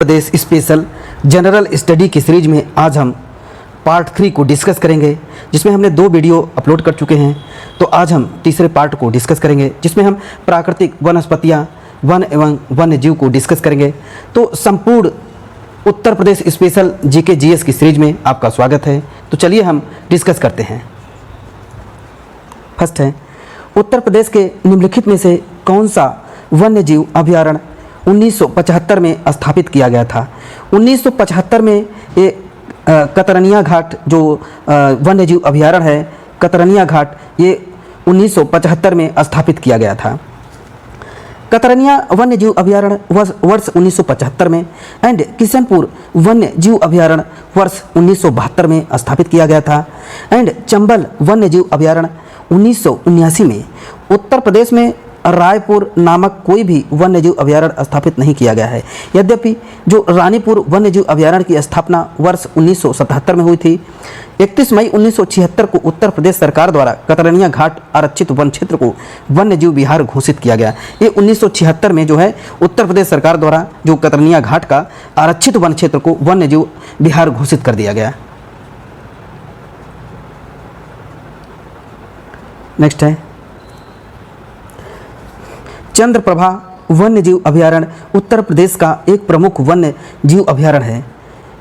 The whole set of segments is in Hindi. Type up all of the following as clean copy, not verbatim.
प्रदेश स्पेशल जनरल स्टडी की सीरीज में आज हम पार्ट 3 को डिस्कस करेंगे, जिसमें हमने 2 वीडियो अपलोड कर चुके हैं। तो आज हम तीसरे पार्ट को डिस्कस करेंगे, जिसमें हम प्राकृतिक वनस्पतियाँ, वन एवं वन्य जीव को डिस्कस करेंगे। तो संपूर्ण Uttar Pradesh special GK GS की सीरीज में आपका स्वागत है। तो चलिए हम डिस्कस करते हैं। फर्स्ट है, उत्तर प्रदेश के निम्नलिखित में से कौन सा वन्य जीव अभयारण्य 1975 में स्थापित किया गया था। 1975 में ये कतरनिया घाट जो वन्य जीव अभयारण्य है, कतरनिया घाट, ये 1975 में स्थापित किया गया था। कतरनिया वन्य जीव अभयारण्य वर्ष 1975 में एंड किशनपुर वन्य जीव अभयारण्य वर्ष 1972 में स्थापित किया गया था। एंड चंबल वन्य जीव अभयारण्य 1979 में। उत्तर प्रदेश में रायपुर नामक कोई भी वन्य जीव अभयारण्य स्थापित नहीं किया गया है। यद्यपि जो रानीपुर वन्य जीव अभयारण्य की स्थापना वर्ष 1977 में हुई थी। 31 मई 1976 को उत्तर प्रदेश सरकार द्वारा कतरनिया घाट आरक्षित वन क्षेत्र को वन्य जीव विहार घोषित किया गया। ये 1976 में जो है उत्तर प्रदेश सरकार द्वारा जो कतरनिया घाट का आरक्षित वन क्षेत्र को वन्य जीव विहार घोषित कर दिया गया। नेक्स्ट है, चंद्रप्रभा वन्य जीव अभयारण्य उत्तर प्रदेश का एक प्रमुख वन्य जीव अभयारण्य है।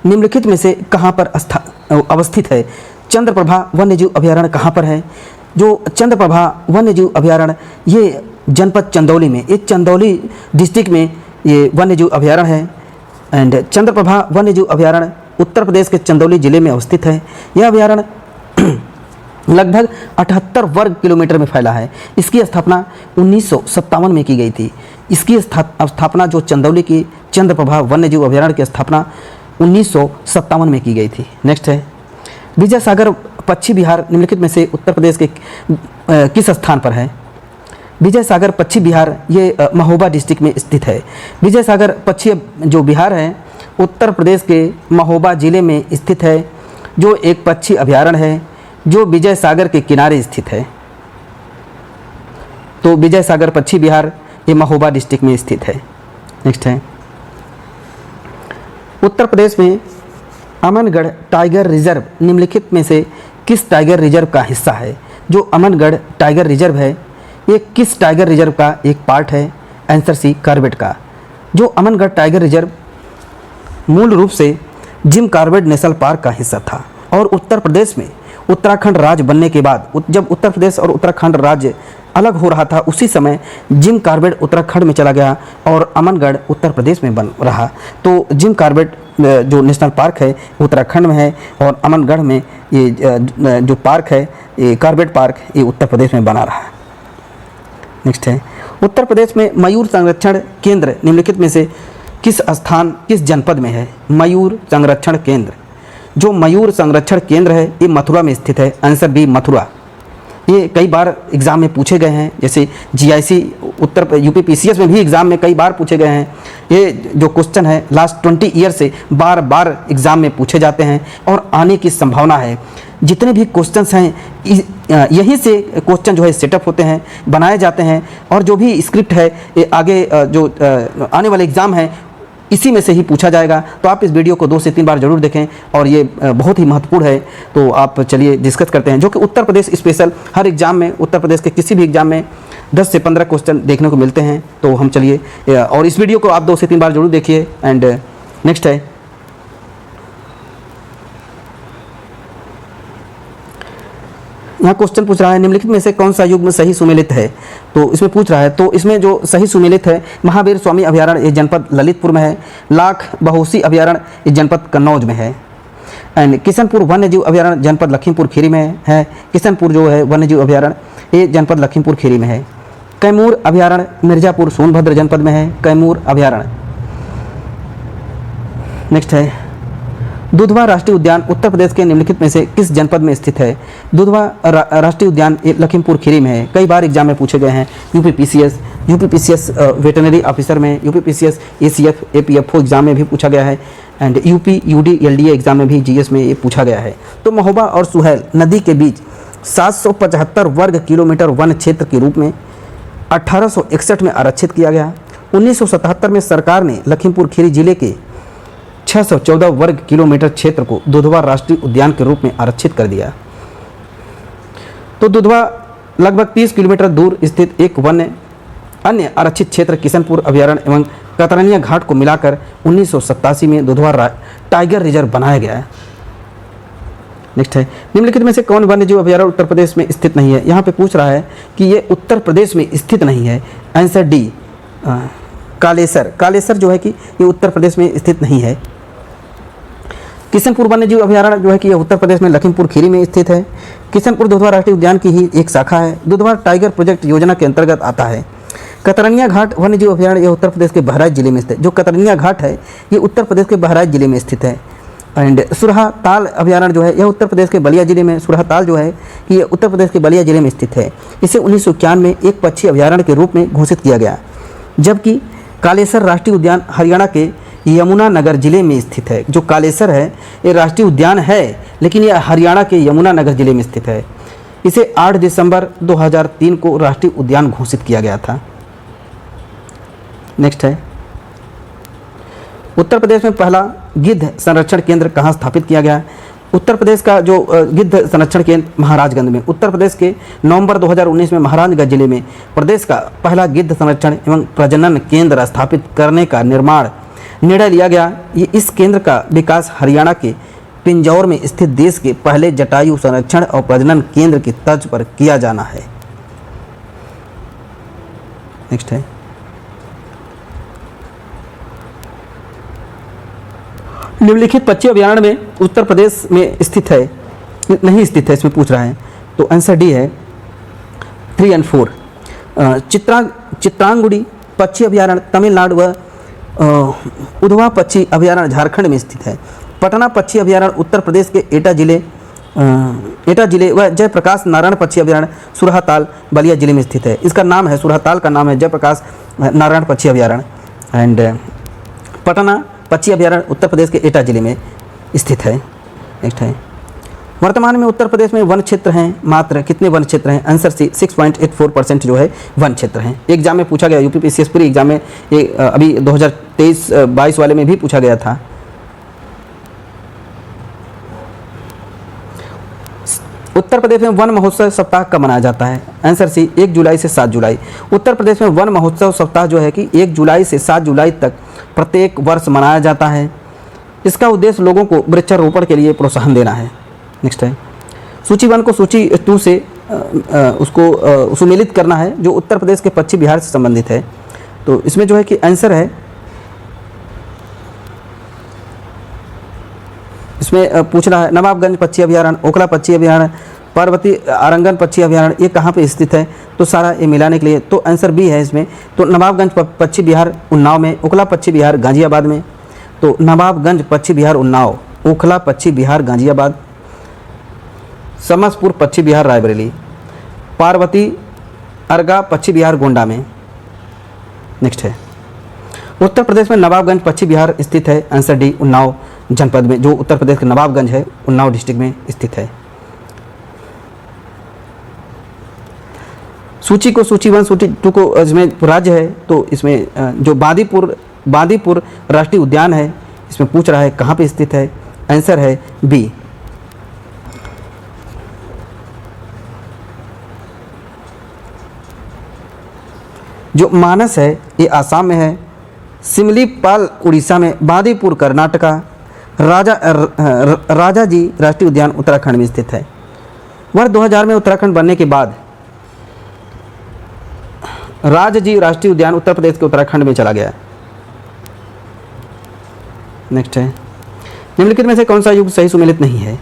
निम्नलिखित में से कहाँ पर अवस्थित है? चंद्रप्रभा वन्य जीव अभयारण्य कहाँ पर है? जो चंद्रप्रभा वन्य जीव अभयारण्य ये जनपद चंदौली में, एक चंदौली डिस्ट्रिक्ट में ये वन्य जीव अभयारण्य है। एंड चंद्रप्रभा वन्य जीव अभयारण्य उत्तर प्रदेश के चंदौली जिले में अवस्थित है। यह अभयारण्य लगभग 78 वर्ग किलोमीटर में फैला है। इसकी स्थापना 1957 में की गई थी। इसकी स्थापना जो चंदौली की चंद्रप्रभा वन्य जीव अभयारण्य की स्थापना 1957 में की गई थी। नेक्स्ट है, विजय सागर पश्चिम बिहार निम्नलिखित में से उत्तर प्रदेश के किस स्थान पर है? विजय सागर पश्चिम बिहार ये महोबा डिस्ट्रिक्ट में स्थित है। विजय सागर पश्चिम जो बिहार है उत्तर प्रदेश के महोबा जिले में स्थित है, जो एक पक्षी अभयारण्य है जो विजय सागर के किनारे स्थित है। तो विजय सागर पश्चिम बिहार ये महोबा डिस्ट्रिक्ट में स्थित है। नेक्स्ट है, उत्तर प्रदेश में अमनगढ़ टाइगर रिजर्व निम्नलिखित में से किस टाइगर रिजर्व का हिस्सा है? जो अमनगढ़ टाइगर रिजर्व है ये किस टाइगर रिजर्व का एक पार्ट है? आंसर सी, कॉर्बेट का। जो अमनगढ़ टाइगर रिजर्व मूल रूप से जिम कॉर्बेट नेशनल पार्क का हिस्सा था और उत्तर प्रदेश में उत्तराखंड राज्य बनने के बाद जब उत्तर प्रदेश और उत्तराखंड राज्य अलग हो रहा था, उसी समय जिम कॉर्बेट उत्तराखंड में चला गया और अमनगढ़ उत्तर प्रदेश में बन रहा। तो जिम कॉर्बेट जो नेशनल पार्क है उत्तराखंड में है और अमनगढ़ में ये जो पार्क है ये कॉर्बेट पार्क ये उत्तर प्रदेश में बना रहा। नेक्स्ट है, उत्तर प्रदेश में मयूर संरक्षण केंद्र निम्नलिखित में से किस जनपद में है? मयूर संरक्षण केंद्र, जो मयूर संरक्षण केंद्र है ये मथुरा में स्थित है। Answer B, Mathura. ये कई बार एग्ज़ाम में पूछे गए हैं, जैसे जीआईसी उत्तर यूपी पीसीएस में भी एग्ज़ाम में कई बार पूछे गए हैं। ये जो क्वेश्चन है लास्ट 20 ईयर से बार बार एग्ज़ाम में पूछे जाते हैं और आने की संभावना है। जितने भी क्वेश्चंस हैं यहीं से क्वेश्चन जो है सेटअप होते हैं, बनाए जाते हैं और जो भी स्क्रिप्ट है ये आगे जो आने वाले एग्ज़ाम है इसी में से ही पूछा जाएगा। तो आप इस वीडियो को 2 से 3 बार जरूर देखें और ये बहुत ही महत्वपूर्ण है। तो आप चलिए डिस्कस करते हैं, जो कि उत्तर प्रदेश स्पेशल हर एग्ज़ाम में, उत्तर प्रदेश के किसी भी एग्ज़ाम में 10 से 15 क्वेश्चन देखने को मिलते हैं। तो हम चलिए, और इस वीडियो को आप 2 से 3 बार जरूर देखिए। एंड नेक्स्ट है, यहाँ क्वेश्चन पूछ रहा है निम्नलिखित में से कौन सा युग्म सही सुमेलित है? तो इसमें पूछ रहा है, तो इसमें जो सही सुमेलित है महावीर स्वामी अभयारण्य ये जनपद ललितपुर में है। लाख बहोसी अभयारण्य ये जनपद कन्नौज में है। एंड किशनपुर वन्य जीव अभयारण्य जनपद लखीमपुर खीरी में है। किशनपुर जो है वन्य जीव अभयारण्य ये जनपद लखीमपुर खीरी में है। कैमूर अभयारण्य मिर्जापुर सोनभद्र जनपद में है, कैमूर अभयारण्य। नेक्स्ट है, दुधवा राष्ट्रीय उद्यान उत्तर प्रदेश के निम्नलिखित में से किस जनपद में स्थित है? दुधवा राष्ट्रीय उद्यान लखीमपुर खीरी में है। कई बार एग्जाम में पूछे गए हैं। यूपी पीसीएस वेटरनरी ऑफिसर में, UP PCS ACF APFO exam में भी पूछा गया है। And UP UD LDA exam में भी जीएस में ये पूछा गया है। तो महोबा और सुहेल नदी के बीच 775 वर्ग किलोमीटर वन क्षेत्र के रूप में 1861 में आरक्षित किया गया। 1977 में सरकार ने लखीमपुर खीरी जिले के 614 वर्ग किलोमीटर क्षेत्र को दुधवा राष्ट्रीय उद्यान के रूप में आरक्षित कर दिया। तो दुधवा लगभग 30 किलोमीटर दूर स्थित एक अन्य आरक्षित क्षेत्र किशनपुर अभयारण्य एवं कतरनिया घाट को मिलाकर 1987 में दुधवा टाइगर रिजर्व बनाया गया है। नेक्स्ट है, निम्नलिखित में से कौन वन्य जीव अभयारण्य उत्तर प्रदेश में स्थित नहीं है? यहाँ पे पूछ रहा है कि ये उत्तर प्रदेश में स्थित नहीं है। Answer D, Kalesar. कालेसर जो है कि ये उत्तर प्रदेश में स्थित नहीं है। किशनपुर वन्य जीव अभयारण्य जो है कि यह उत्तर प्रदेश में लखीमपुर खीरी में स्थित है। किशनपुर दुधवा राष्ट्रीय उद्यान की ही एक शाखा है। दुधवा टाइगर प्रोजेक्ट योजना के अंतर्गत आता है। कतरनिया घाट वन्य जीव अभयारण्य यह उत्तर प्रदेश के बहराइच जिले में स्थित है। जो कतरनिया घाट है ये उत्तर प्रदेश के बहराइच जिले में स्थित है। एंड सुरहा ताल अभयारण्य जो है यह उत्तर प्रदेश के बलिया जिले में, सुरहा ताल जो है ये उत्तर प्रदेश के बलिया जिले में स्थित है। इसे 1991 में एक पक्षी अभयारण्य के रूप में घोषित किया गया, जबकि कालेसर राष्ट्रीय उद्यान हरियाणा के यमुनानगर जिले में स्थित है। जो कालेसर है ये राष्ट्रीय उद्यान है, लेकिन यह हरियाणा के यमुनानगर जिले में स्थित है। इसे 8 दिसंबर 2003 को राष्ट्रीय उद्यान घोषित किया गया था। नेक्स्ट है, उत्तर प्रदेश में पहला गिद्ध संरक्षण केंद्र कहाँ स्थापित किया गया? उत्तर प्रदेश का जो गिद्ध संरक्षण केंद्र महाराजगंज में, उत्तर प्रदेश के नवंबर 2019 में महाराजगंज जिले में प्रदेश का पहला गिद्ध संरक्षण एवं प्रजनन केंद्र स्थापित करने का निर्णय लिया गया। इस केंद्र का विकास हरियाणा के पिंजौर में स्थित देश के पहले जटायु संरक्षण और प्रजनन केंद्र की तर्ज पर किया जाना है। नेक्स्ट है, निम्नलिखित पक्षी अभयारण्य में उत्तर प्रदेश में स्थित है नहीं स्थित है, इसमें पूछ रहा है। तो आंसर डी है 3 और 4। चित्रांगुड़ी पक्षी अभयारण्य तमिलनाडु व उधवा पक्षी अभयारण्य झारखंड में स्थित है। पटना पक्षी अभयारण्य उत्तर प्रदेश के एटा जिले व जयप्रकाश नारायण पक्षी अभयारण्य सुरहाताल बलिया जिले में स्थित है। इसका नाम है, सुरहाताल का नाम है जयप्रकाश नारायण पक्षी अभयारण्य। एंड पटना पक्षी अभयारण्य उत्तर प्रदेश के एटा जिले में स्थित है। नेक्स्ट है, वर्तमान में उत्तर प्रदेश में वन क्षेत्र हैं मात्र कितने वन क्षेत्र हैं? आंसर सी 6.84% जो है वन क्षेत्र हैं। एग्जाम में पूछा गया, यूपीपीसीएस पूरी एग्जाम में ये अभी 2023-22 वाले में भी पूछा गया था। उत्तर प्रदेश में वन महोत्सव सप्ताह कब मनाया जाता है? आंसर सी 1 जुलाई से 7 जुलाई। उत्तर प्रदेश में वन महोत्सव सप्ताह जो है कि 1 जुलाई से 7 जुलाई तक प्रत्येक वर्ष मनाया जाता है। इसका उद्देश्य लोगों को वृक्षारोपण के लिए प्रोत्साहन देना है। नेक्स्ट है, सूची 1 को सूची 2 से उसको सुमेलित करना है जो उत्तर प्रदेश के पश्चिम बिहार से संबंधित है। तो इसमें जो है कि आंसर है, इसमें पूछ रहा है नवाबगंज पक्षी अभयारण्य, ओखला पक्षी अभयारण्य, पार्वती आरंगन पक्षी अभयारण्य ये कहाँ पे स्थित है? तो सारा ये मिलाने के लिए तो आंसर बी है इसमें। तो नवाबगंज पक्षी विहार उन्नाव में, ओखला पक्षी विहार गाजियाबाद में। तो नवाबगंज पक्षी विहार उन्नाव, ओखला पक्षी विहार गाजियाबाद, समसपुर पक्षी विहार रायबरेली, पार्वती अर्गा पक्षी विहार गोंडा में। नेक्स्ट है, उत्तर प्रदेश में नवाबगंज पक्षी विहार स्थित है। आंसर डी उन्नाव जनपद में, जो उत्तर प्रदेश का नवाबगंज है उन्नाव डिस्ट्रिक्ट में स्थित है। सूची को सूची 1 सूची 2 को इसमें राज्य है, तो इसमें जो बांदीपुर राष्ट्रीय उद्यान है इसमें पूछ रहा है कहाँ पे स्थित है? आंसर है बी। जो मानस है ये आसाम में है, सिमलीपाल उड़ीसा में, बांदीपुर कर्नाटका, राजाजी राष्ट्रीय उद्यान उत्तराखंड में स्थित है। वर्ष 2000 में उत्तराखंड बनने के बाद राजाजी राष्ट्रीय उद्यान उत्तर प्रदेश के उत्तराखंड में चला गया। नेक्स्ट है, निम्नलिखित में से कौन सा युग सही सुमेलित नहीं है?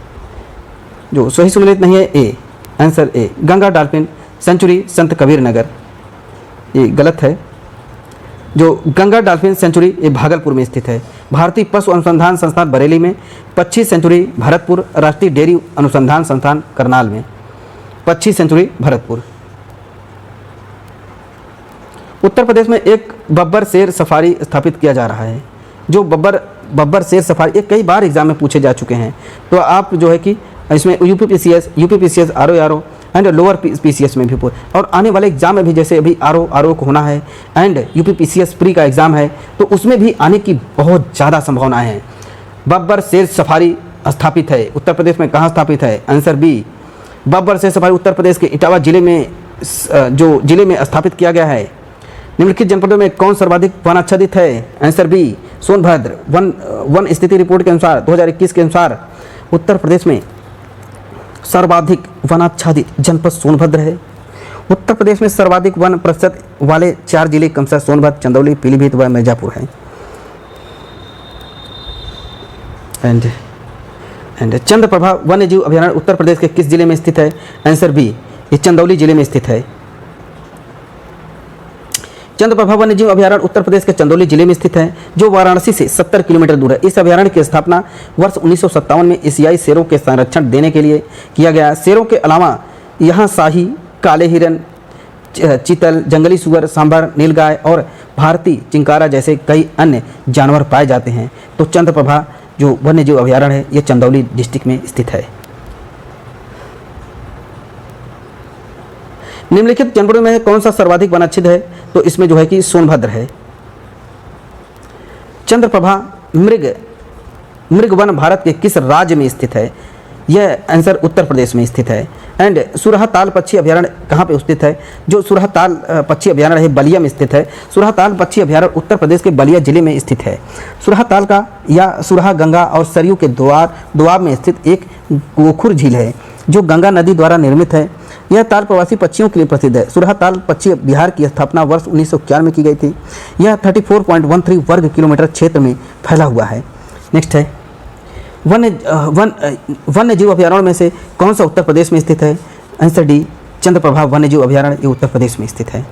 जो सही सुमेलित नहीं है A, answer A Ganga dolphin sanctuary Sant Kabir नगर, ये गलत है। जो गंगा डॉल्फिन सेंचुरी ये भागलपुर में स्थित है। भारतीय पशु अनुसंधान संस्थान बरेली में, पक्षी सेंचुरी भरतपुर, राष्ट्रीय डेयरी अनुसंधान संस्थान करनाल में, पक्षी सेंचुरी भरतपुर। उत्तर प्रदेश में एक बब्बर शेर सफारी स्थापित किया जा रहा है। जो बब्बर शेर सफारी ये कई बार एग्जाम में पूछे जा चुके हैं, तो आप जो है कि इसमें UPPCS RO and lower PCS में भी और आने वाले एग्जाम में भी, जैसे अभी आरओ को होना है एंड यूपीपीसीएस प्री का एग्ज़ाम है, तो उसमें भी आने की बहुत ज़्यादा संभावनाएं हैं। बब्बर शेर सफारी स्थापित है उत्तर प्रदेश में कहाँ स्थापित है? आंसर बी, बब्बर शेर सफारी उत्तर प्रदेश के इटावा जिले में जो जिले में स्थापित किया गया है। निम्नलिखित जनपदों में कौन सर्वाधिक वन आच्छादित है? Answer B, Sonbhadra. वन स्थिति रिपोर्ट के अनुसार 2021 के अनुसार उत्तर प्रदेश में सर्वाधिक वनाच्छादित जनपद सोनभद्र है। उत्तर प्रदेश में सर्वाधिक वन प्रतिशत वाले 4 जिले क्रमशः सोनभद्र, चंदौली, पीलीभीत व मिर्जापुर हैं। एंड चंद्रप्रभा वन्य जीव अभयारण्य उत्तर प्रदेश के किस जिले में स्थित है? आंसर बी, ये चंदौली जिले में स्थित है। चंद्रप्रभा वन्य जीव अभयारण्य उत्तर प्रदेश के चंदौली जिले में स्थित है, जो वाराणसी से 70 किलोमीटर दूर है। इस अभयारण्य की स्थापना वर्ष 1957 में एशियाई शेरों के संरक्षण देने के लिए किया गया। शेरों के अलावा यहाँ शाही, काले हिरन, चीतल, जंगली सुअर, सांभर, नीलगाय और भारतीय चिंकारा जैसे कई अन्य जानवर पाए जाते हैं। तो चंद्रप्रभा जो वन्य जीव अभयारण्य है ये चंदौली डिस्ट्रिक्ट में स्थित है। निम्नलिखित जनपदों में कौन सा सर्वाधिक वनाच्छेद है? तो इसमें जो है कि सोनभद्र है। चंद्रप्रभा मृग वन भारत के किस राज्य में स्थित है? यह आंसर उत्तर प्रदेश में स्थित है। एंड सुरहताल पक्षी अभयारण्य कहाँ पे स्थित है? जो सुरहताल पक्षी अभयारण्य है बलिया में स्थित है। सुरहताल पक्षी अभयारण्य उत्तर प्रदेश के बलिया जिले में स्थित है। सुरहताल का या सुरहा गंगा और सरयू के दोआब में स्थित एक गोखुर झील है, जो गंगा नदी द्वारा निर्मित है। यह ताल प्रवासी पक्षियों के लिए प्रसिद्ध है। सुरहताल पक्षी विहार की स्थापना वर्ष 1991 में की गई थी। यह 34.13 वर्ग किलोमीटर क्षेत्र में फैला हुआ है। नेक्स्ट है वन्य जीव अभयारण्य में से कौन सा उत्तर प्रदेश में स्थित है? आंसर डी, चंद्रप्रभा वन्य जीव अभयारण्य ये उत्तर प्रदेश में स्थित है।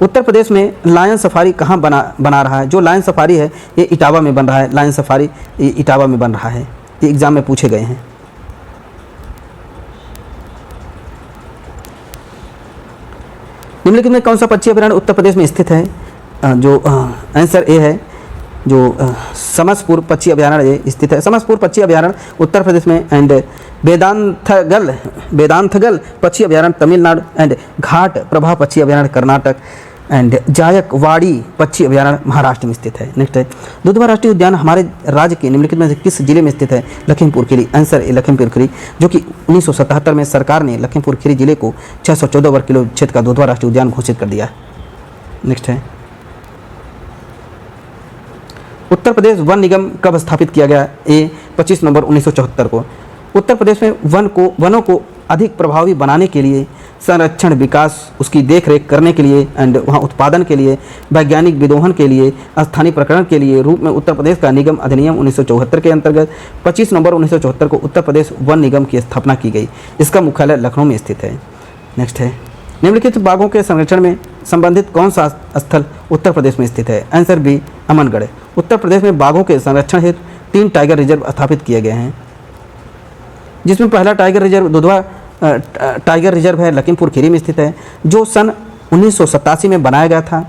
उत्तर प्रदेश में लायन सफारी कहाँ बना रहा है? जो लायन सफारी है ये इटावा में बन रहा है। लायन सफारी ये इटावा में बन रहा है। ये एग्जाम में पूछे गए हैं। निम्नलिखित में कौन सा पक्षी अभयारण्य उत्तर प्रदेश में स्थित है? जो आंसर ए है, जो समसपुर पक्षी अभयारण्य स्थित है। समसपुर पक्षी अभयारण्य उत्तर प्रदेश में। एंड वेदांतगल पक्षी अभयारण्य तमिलनाडु। एंड घाट प्रभा पक्षी अभयारण्य कर्नाटक। एंड जायकवाड़ी पक्षी अभयारण्य महाराष्ट्र में स्थित है। नेक्स्ट है दुधवा राष्ट्रीय उद्यान हमारे राज्य के निम्नलिखित में से किस जिले में स्थित है? लखीमपुर खीरी। आंसर ए, लखीमपुर खीरी, जो कि 1977 में सरकार ने लखीमपुर खीरी जिले को 614 वर्ग किलो क्षेत्र का दुधवा राष्ट्रीय उद्यान घोषित कर दिया। नेक्स्ट है उत्तर प्रदेश वन निगम कब स्थापित किया गया? ए, 25 नवंबर 1974 को। उत्तर प्रदेश में वनों को अधिक प्रभावी बनाने के लिए, संरक्षण, विकास, उसकी देखरेख करने के लिए एंड वहाँ उत्पादन के लिए, वैज्ञानिक विदोहन के लिए, स्थानीय प्रकरण के लिए रूप में उत्तर प्रदेश का निगम अधिनियम 1974 के अंतर्गत 25 नवंबर 1974 को उत्तर प्रदेश वन निगम की स्थापना की गई। इसका मुख्यालय लखनऊ में स्थित है। नेक्स्ट है निम्नलिखित बाघों के संरक्षण में संबंधित कौन सा स्थल उत्तर प्रदेश में स्थित है? Answer B, Amangarh. उत्तर प्रदेश में बाघों के संरक्षण हेतु 3 टाइगर रिजर्व स्थापित किए गए हैं, जिसमें पहला tiger reserve Dudhwa tiger reserve है, लखीमपुर खीरी में स्थित है, जो सन 1987 में बनाया गया था।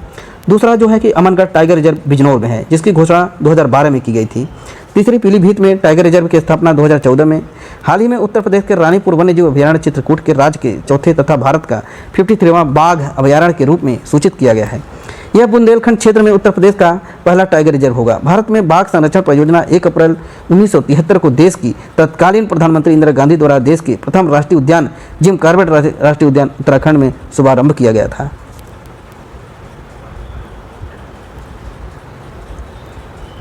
दूसरा जो है कि अमनगढ़ टाइगर रिजर्व बिजनौर में है, जिसकी घोषणा 2012 में की गई थी। तीसरी पीलीभीत में टाइगर रिजर्व की स्थापना 2014 में। हाल ही में उत्तर प्रदेश के रानीपुर वन्य जीव अभयारण्य चित्रकूट के राज्य के चौथे तथा भारत का 53वां बाघ अभयारण्य के रूप में सूचित किया गया है। यह बुंदेलखंड क्षेत्र में उत्तर प्रदेश का पहला टाइगर रिजर्व होगा। भारत में बाघ संरक्षण परियोजना 1 अप्रैल 1973 को देश की तत्कालीन प्रधानमंत्री इंदिरा गांधी द्वारा देश के प्रथम राष्ट्रीय उद्यान जिम कॉर्बेट राष्ट्रीय उद्यान उत्तराखंड में शुभारंभ किया गया था।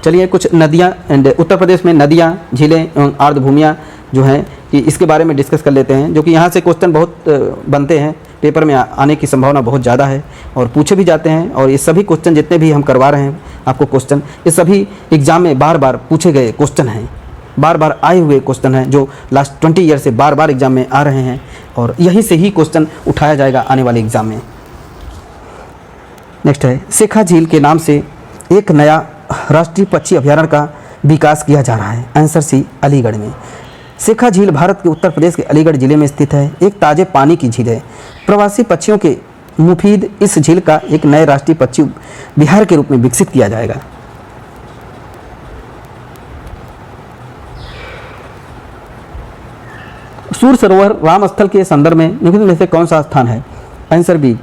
चलिए कुछ नदियाँ एंड उत्तर प्रदेश में नदियाँ, झीलें एवं आर्द्रभूमियाँ जो हैं कि इसके बारे में डिस्कस कर लेते हैं, जो कि यहाँ से क्वेश्चन बहुत बनते हैं, पेपर में आने की संभावना बहुत ज़्यादा है और पूछे भी जाते हैं। और ये सभी क्वेश्चन जितने भी हम करवा रहे हैं आपको क्वेश्चन, ये सभी एग्जाम में बार बार पूछे गए क्वेश्चन हैं, बार बार आए हुए क्वेश्चन हैं, जो लास्ट 20 ईयर से बार बार एग्जाम में आ रहे हैं और यहीं से ही क्वेश्चन उठाया जाएगा आने वाले एग्जाम में। नेक्स्ट है शेखा झील के नाम से एक नया राष्ट्रीय पक्षी अभयारण्य का विकास किया जा रहा है। आंसर सी, अलीगढ़ में। शेखा झील भारत के उत्तर प्रदेश के अलीगढ़ जिले में स्थित है। एक ताजे पानी की झील है। प्रवासी पक्षियों के मुफीद इस झील का एक नए राष्ट्रीय पक्षी विहार के रूप में विकसित किया जाएगा। सूर सरोवर राम स्थल के संदर्भ में निम्नलिखित में से कौन सा स्थान है? आंसर बी,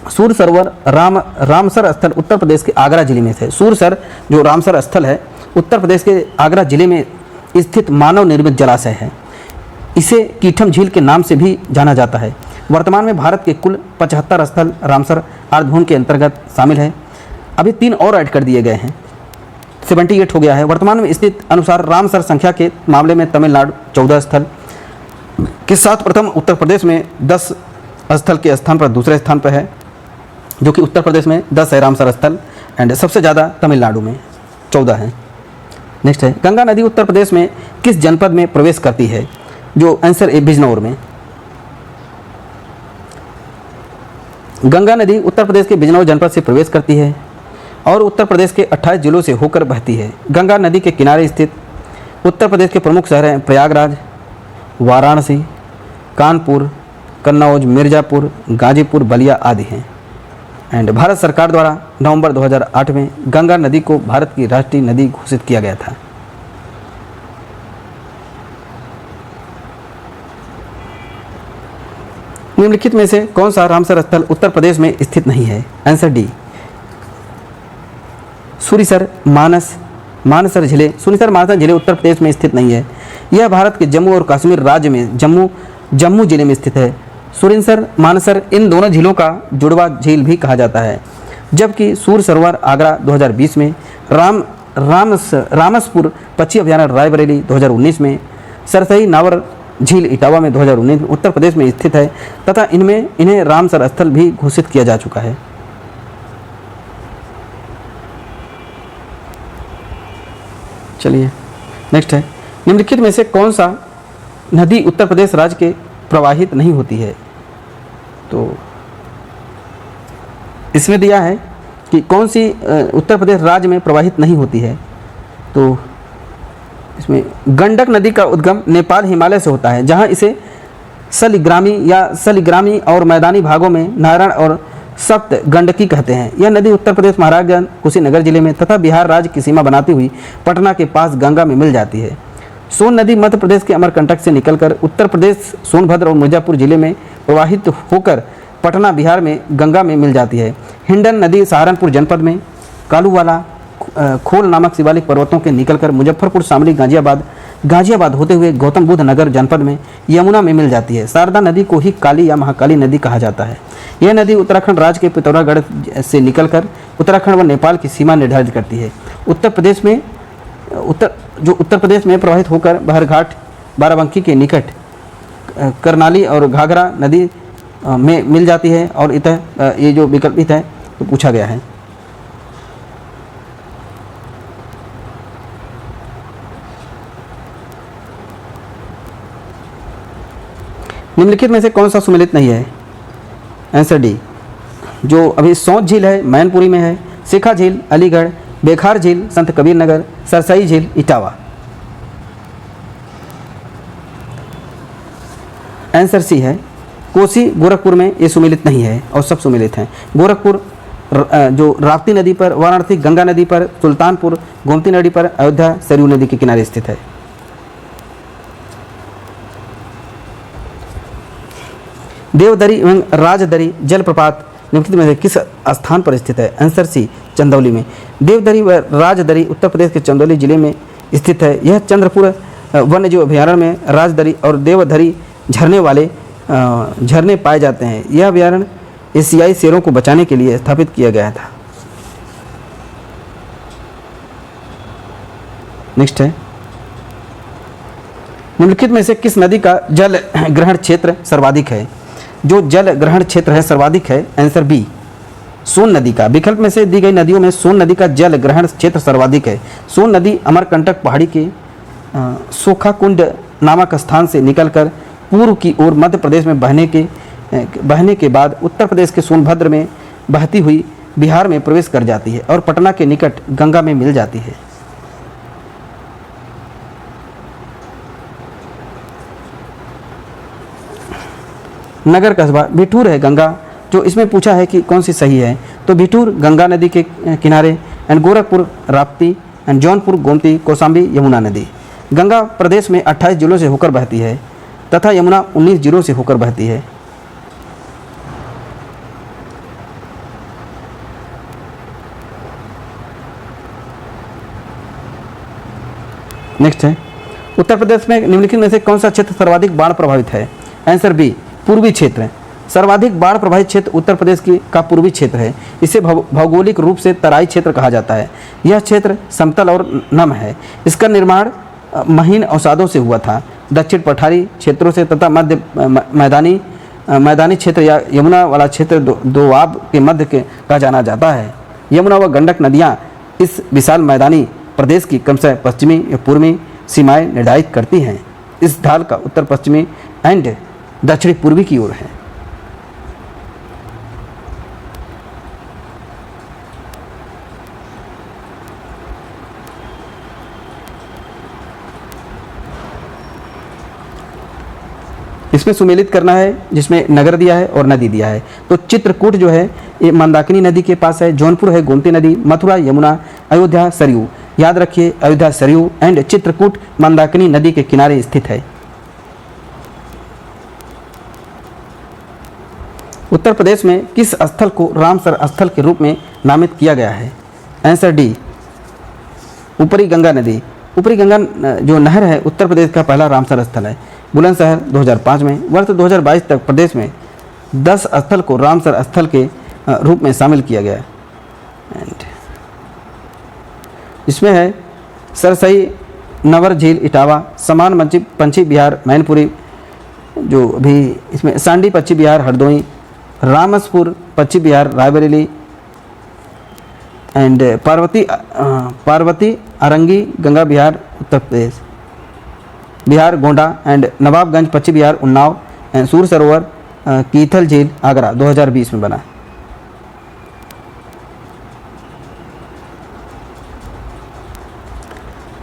सूर सरोवर रामसर स्थल उत्तर प्रदेश के आगरा जिले में है। सूरसर जो रामसर स्थल है उत्तर प्रदेश के आगरा जिले में स्थित मानव निर्मित जलाशय है। इसे कीठम झील के नाम से भी जाना जाता है। वर्तमान में भारत के कुल 75 स्थल रामसर आर्द्रभूमि के अंतर्गत शामिल है। अभी 3 और ऐड कर दिए गए हैं, 78 हो गया है। वर्तमान में स्थित अनुसार रामसर संख्या के मामले में तमिलनाडु 14 स्थल के साथ प्रथम, उत्तर प्रदेश में 10 स्थल के स्थान पर दूसरे स्थान पर है, जो कि उत्तर प्रदेश में 10 है रामसर स्थल, एंड सबसे ज़्यादा तमिलनाडु में 14 है। नेक्स्ट है, गंगा नदी उत्तर प्रदेश में किस जनपद में प्रवेश करती है? जो आंसर है बिजनौर में। गंगा नदी उत्तर प्रदेश के बिजनौर जनपद से प्रवेश करती है और उत्तर प्रदेश के 28 जिलों से होकर बहती है। गंगा नदी के किनारे स्थित उत्तर प्रदेश के प्रमुख शहर हैं प्रयागराज, वाराणसी, कानपुर, कन्नौज, मिर्ज़ापुर, गाजीपुर, बलिया आदि हैं। एंड भारत सरकार द्वारा नवंबर 2008 में गंगा नदी को भारत की राष्ट्रीय नदी घोषित किया गया था। निम्नलिखित में से कौन सा रामसर स्थल उत्तर प्रदेश में स्थित नहीं है? आंसर डी, सुरिसर मानसर जिले। सुरिसर मानसर जिले उत्तर प्रदेश में स्थित नहीं है। यह भारत के जम्मू और कश्मीर राज्य में जम्मू जिले में स्थित है। सुरिसर मानसर इन दोनों झीलों का जुड़वा झील भी कहा जाता है, जबकि सूर सरोवर आगरा 2020 में, रामसपुर पक्षी अभयारण्य रायबरेली 2019 में, सरसई नावर झील इटावा में 2019 में उत्तर प्रदेश में स्थित है तथा इन्हें रामसर स्थल भी घोषित किया जा चुका है। चलिए नेक्स्ट है, निम्नलिखित में से कौन सा नदी उत्तर प्रदेश राज्य के प्रवाहित नहीं होती है? तो इसमें दिया है कि कौन सी उत्तर प्रदेश राज्य में प्रवाहित नहीं होती है। तो इसमें गंडक नदी का उद्गम नेपाल हिमालय से होता है, जहां इसे सलिग्रामी और मैदानी भागों में नारायण और सप्त गंडकी कहते हैं। यह नदी उत्तर प्रदेश महाराजगंज कुशीनगर जिले में तथा बिहार राज्य की सीमा बनाती हुई पटना के पास गंगा में मिल जाती है। सोन नदी मध्य प्रदेश के अमरकंटक से निकलकर उत्तर प्रदेश सोनभद्र और मिर्जापुर जिले में प्रवाहित होकर पटना बिहार में गंगा में मिल जाती है। हिंडन नदी सहारनपुर जनपद में कालूवाला खोल नामक शिवालिक पर्वतों के निकलकर मुजफ्फरपुर, शामली, गाजियाबाद होते हुए गौतम बुद्ध नगर जनपद में यमुना में मिल जाती है। शारदा नदी को ही काली या महाकाली नदी कहा जाता है। यह नदी उत्तराखंड राज्य के पिथौरागढ़ से निकलकर उत्तराखंड व नेपाल की सीमा निर्धारित करती है। उत्तर प्रदेश में प्रवाहित होकर बहरघाट, बाराबंकी के निकट करनाली और घाघरा नदी में मिल जाती है। और इतः ये जो विकल्पित है तो पूछा गया है। निम्नलिखित में से कौन सा सुमेलित नहीं है? आंसर डी, जो अभी सौंत झील है मैनपुरी में है, शिखा झील अलीगढ़, बेखार झील संत कबीर नगर, सरसई झील इटावा। आंसर सी है, कोसी गोरखपुर में ये सुमेलित नहीं है और सब सुमेलित हैं। गोरखपुर जो राप्ती नदी पर, वाराणसी गंगा नदी पर, सुल्तानपुर गोमती नदी पर, अयोध्या सरयू नदी के किनारे स्थित है। देवदरी एवं राजदरी जलप्रपात निम्नलिखित में से किस स्थान पर स्थित है? आंसर सी, चंदौली में। देवदरी व राजदरी उत्तर प्रदेश के चंदौली जिले में स्थित है। यह चंद्रपुर वन्यजीव अभयारण्य में राजदरी और देवधरी झरने पाए जाते हैं। यह अभयारण्य एशियाई शेरों को बचाने के लिए स्थापित किया गया था। नेक्स्ट है, निम्नलिखित में से किस नदी का जल ग्रहण क्षेत्र सर्वाधिक है? जो जल ग्रहण क्षेत्र है सर्वाधिक है, आंसर बी, सोन नदी का। विकल्प में से दी गई नदियों में सोन नदी का जल ग्रहण क्षेत्र सर्वाधिक है। सोन नदी अमरकंटक पहाड़ी के सोखाकुंड नामक स्थान से निकलकर पूर्व की ओर मध्य प्रदेश में बहने के बाद उत्तर प्रदेश के सोनभद्र में बहती हुई बिहार में प्रवेश कर जाती है और पटना के निकट गंगा में मिल जाती है। नगर कस्बा बिठूर है गंगा, जो इसमें पूछा है कि कौन सी सही है। तो बिठूर गंगा नदी के किनारे, एंड गोरखपुर राप्ती, एंड जौनपुर गोमती, कौशाम्बी यमुना नदी। गंगा प्रदेश में 28 जिलों से होकर बहती है तथा यमुना 19 जिलों से होकर बहती है। नेक्स्ट है, उत्तर प्रदेश में निम्नलिखित में से कौन सा क्षेत्र सर्वाधिक बाढ़ प्रभावित है? आंसर बी, पूर्वी क्षेत्र। सर्वाधिक बाढ़ प्रभावित क्षेत्र उत्तर प्रदेश का पूर्वी क्षेत्र है। इसे भौगोलिक रूप से तराई क्षेत्र कहा जाता है। यह क्षेत्र समतल और नम है। इसका निर्माण महीन अवसादों से हुआ था। दक्षिण पठारी क्षेत्रों से तथा मध्य मैदानी क्षेत्र या यमुना वाला क्षेत्र दोआब के मध्य के का जाना जाता है। यमुना व गंडक नदियाँ इस विशाल मैदानी प्रदेश की क्रमशः पश्चिमी या पूर्वी सीमाएं निर्धारित करती हैं। इस ढाल का उत्तर पश्चिमी एंड दक्षिणी पूर्वी की ओर है। इसमें सुमेलित करना है जिसमें नगर दिया है और नदी दिया है। तो चित्रकूट जो है ये मंदाकिनी नदी के पास है। जौनपुर है गोमती नदी। मथुरा यमुना। अयोध्या सरयू। याद रखिए अयोध्या सरयू एंड चित्रकूट मंदाकिनी नदी के किनारे स्थित है। उत्तर प्रदेश में किस स्थल को रामसर स्थल के रूप में नामित किया गया है? आंसर डी, ऊपरी गंगा नदी। ऊपरी गंगा जो नहर है उत्तर प्रदेश का पहला रामसर स्थल है। बुलंदशहर 2005 में। वर्ष 2022 तक प्रदेश में 10 स्थल को रामसर स्थल के रूप में शामिल किया गया एंड इसमें है सरसई, नवर झील इटावा, समान पंछी विहार मैनपुरी, जो अभी इसमें सांडी पक्षी विहार हरदोई, रामसपुर पक्षी विहार रायबरेली एंड पार्वती अरंगी गंगा विहार उत्तर प्रदेश, बिहार गोंडा एंड नवाबगंज पक्षी विहार उन्नाव एंड सूर सरोवर कीथल झील आगरा 2020 में बना।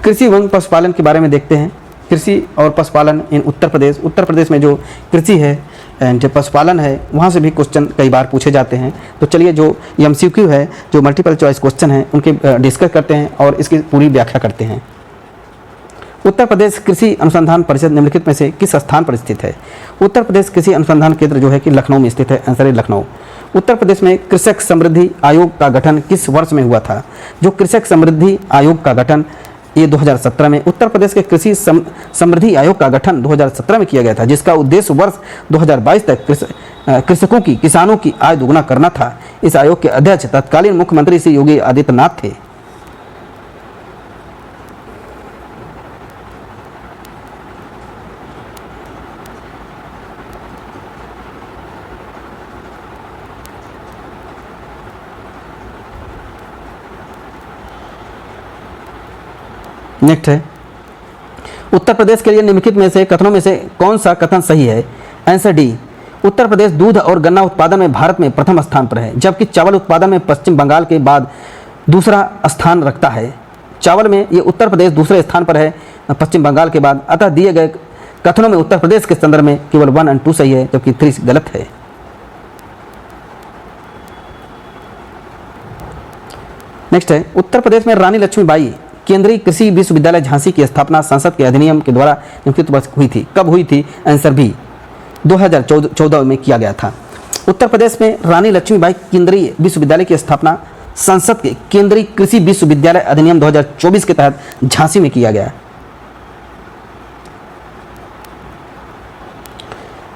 कृषि एवं पशुपालन के बारे में देखते हैं। कृषि और पशुपालन इन उत्तर प्रदेश में जो कृषि है एंड पशुपालन है वहाँ से भी क्वेश्चन कई बार पूछे जाते हैं। तो चलिए जो MCQ है, जो मल्टीपल चॉइस क्वेश्चन है, उनके डिस्कस करते हैं और इसकी पूरी व्याख्या करते हैं। उत्तर प्रदेश कृषि अनुसंधान परिषद निम्नलिखित में से किस स्थान पर स्थित है? उत्तर प्रदेश कृषि अनुसंधान केंद्र जो है कि लखनऊ में स्थित है। आंसर है लखनऊ। उत्तर प्रदेश में कृषक समृद्धि आयोग का गठन किस वर्ष में हुआ था? जो कृषक समृद्धि आयोग का गठन ये 2017 में, उत्तर प्रदेश के कृषि समृद्धि आयोग का गठन 2017 में किया गया था, जिसका उद्देश्य वर्ष 2022 तक किसानों की आय दोगुना करना था। इस आयोग के अध्यक्ष तत्कालीन मुख्यमंत्री श्री योगी आदित्यनाथ थे। नेक्स्ट है उत्तर प्रदेश के लिए निम्नलिखित में से कथनों में से कौन सा कथन सही है? आंसर डी, उत्तर प्रदेश दूध और गन्ना उत्पादन में भारत में प्रथम स्थान पर है, जबकि चावल उत्पादन में पश्चिम बंगाल के बाद दूसरा स्थान रखता है। चावल में ये उत्तर प्रदेश दूसरे स्थान पर है पश्चिम बंगाल के बाद। अतः दिए गए कथनों में उत्तर प्रदेश के संदर्भ में केवल 1 और 2 सही है, जबकि 3 गलत है। नेक्स्ट है उत्तर प्रदेश में रानी लक्ष्मीबाई केंद्रीय कृषि विश्वविद्यालय झांसी की स्थापना संसद के अधिनियम के द्वारा निम्नलिखित वर्ष हुई थी। कब हुई थी? आंसर बी, 2014 में किया गया था। उत्तर प्रदेश में रानी लक्ष्मीबाई केंद्रीय विश्वविद्यालय की स्थापना संसद के केंद्रीय कृषि विश्वविद्यालय अधिनियम 2024 के तहत झांसी में किया गया।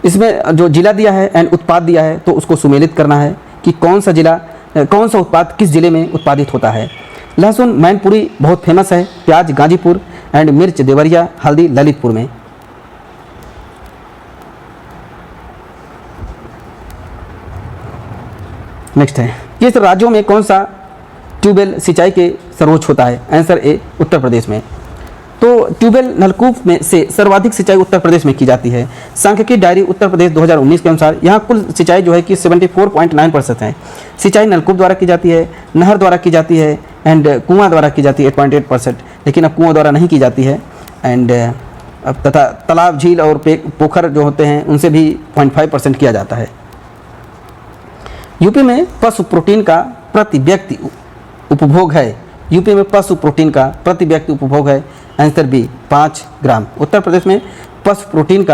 इसमें जो जिला दिया है एंड उत्पाद दिया है तो उसको सुमेलित करना है कि कौन सा उत्पाद किस जिले में उत्पादित होता है। लहसुन मैनपुरी बहुत फेमस है, प्याज गाजीपुर एंड मिर्च देवरिया, हल्दी ललितपुर में। नेक्स्ट है किस राज्यों में कौन सा ट्यूबवेल सिंचाई के सर्वोच्च होता है? आंसर ए, उत्तर प्रदेश में। तो ट्यूबवेल नलकूप में से सर्वाधिक सिंचाई उत्तर प्रदेश में की जाती है। सांख्यिकी डायरी उत्तर प्रदेश 2019 के अनुसार यहाँ कुल सिंचाई जो है कि 74.9% है। सिंचाई नलकूप द्वारा की जाती है, नहर द्वारा की जाती है एंड कुआं द्वारा की जाती है 8.8%, लेकिन अब कुआं द्वारा नहीं की जाती है एंड अब तथा तालाब, झील और पोखर जो होते हैं उनसे भी 0.5% किया जाता है। यूपी में पशु प्रोटीन का प्रति व्यक्ति उपभोग है। यूपी में पशु प्रोटीन का प्रति व्यक्ति उपभोग है। आंसर बी, 5 ग्राम। उत्तर प्रदेश में पशु प्रोटीन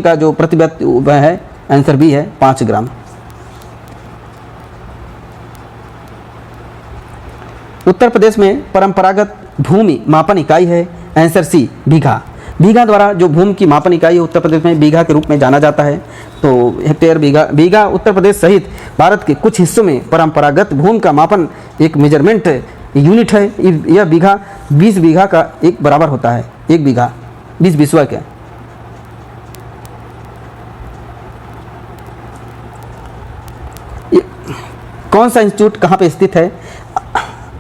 का जो प्रति व्यक्ति है, आंसर बी है, 5 ग्राम। उत्तर प्रदेश में परंपरागत भूमि मापन इकाई है? आंसर सी बीघा। बीघा द्वारा जो भूमि की मापन इकाई है उत्तर प्रदेश में बीघा के रूप में जाना जाता है। तो हेक्टेयर बीघा। बीघा उत्तर प्रदेश सहित भारत के कुछ हिस्सों में परंपरागत भूमि का मापन एक मेजरमेंट यूनिट है। यह बीघा 20 बीघा का एक बराबर होता है। एक बीघा 20 बिस्वा का। कौन सा इंस्टीट्यूट कहाँ पे स्थित है?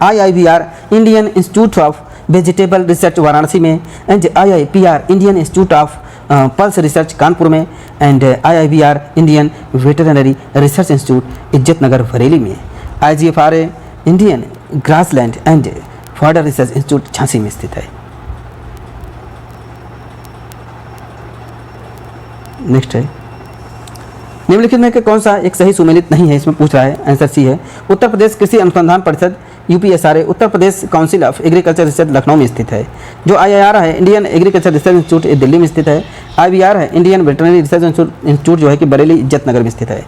IIBR Indian institute of vegetable research Varanasi में, and IIPR Indian institute of pulse research Kanpur में, and IIBR Indian veterinary research institute Izzat Nagar Bareilly में। IGFRA Indian grassland and fodder research institute Jhansi में स्थित है। नेक्स्ट है, निम्नलिखित में कौन सा एक सही सुमेलित नहीं है? इसमें पूछ रहा है। आंसर सी है। उत्तर प्रदेश कृषि अनुसंधान परिषद UPSRA Uttar Pradesh council of agriculture research Lucknow में स्थित है। जो IIR है इंडियन एग्रीकल्चर रिसर्च इंस्टीट्यूट ये दिल्ली में स्थित है। IBR है इंडियन वेटरनरी रिसर्च इंस्टीट्यूट जो है कि बरेली इज्जत नगर में स्थित है।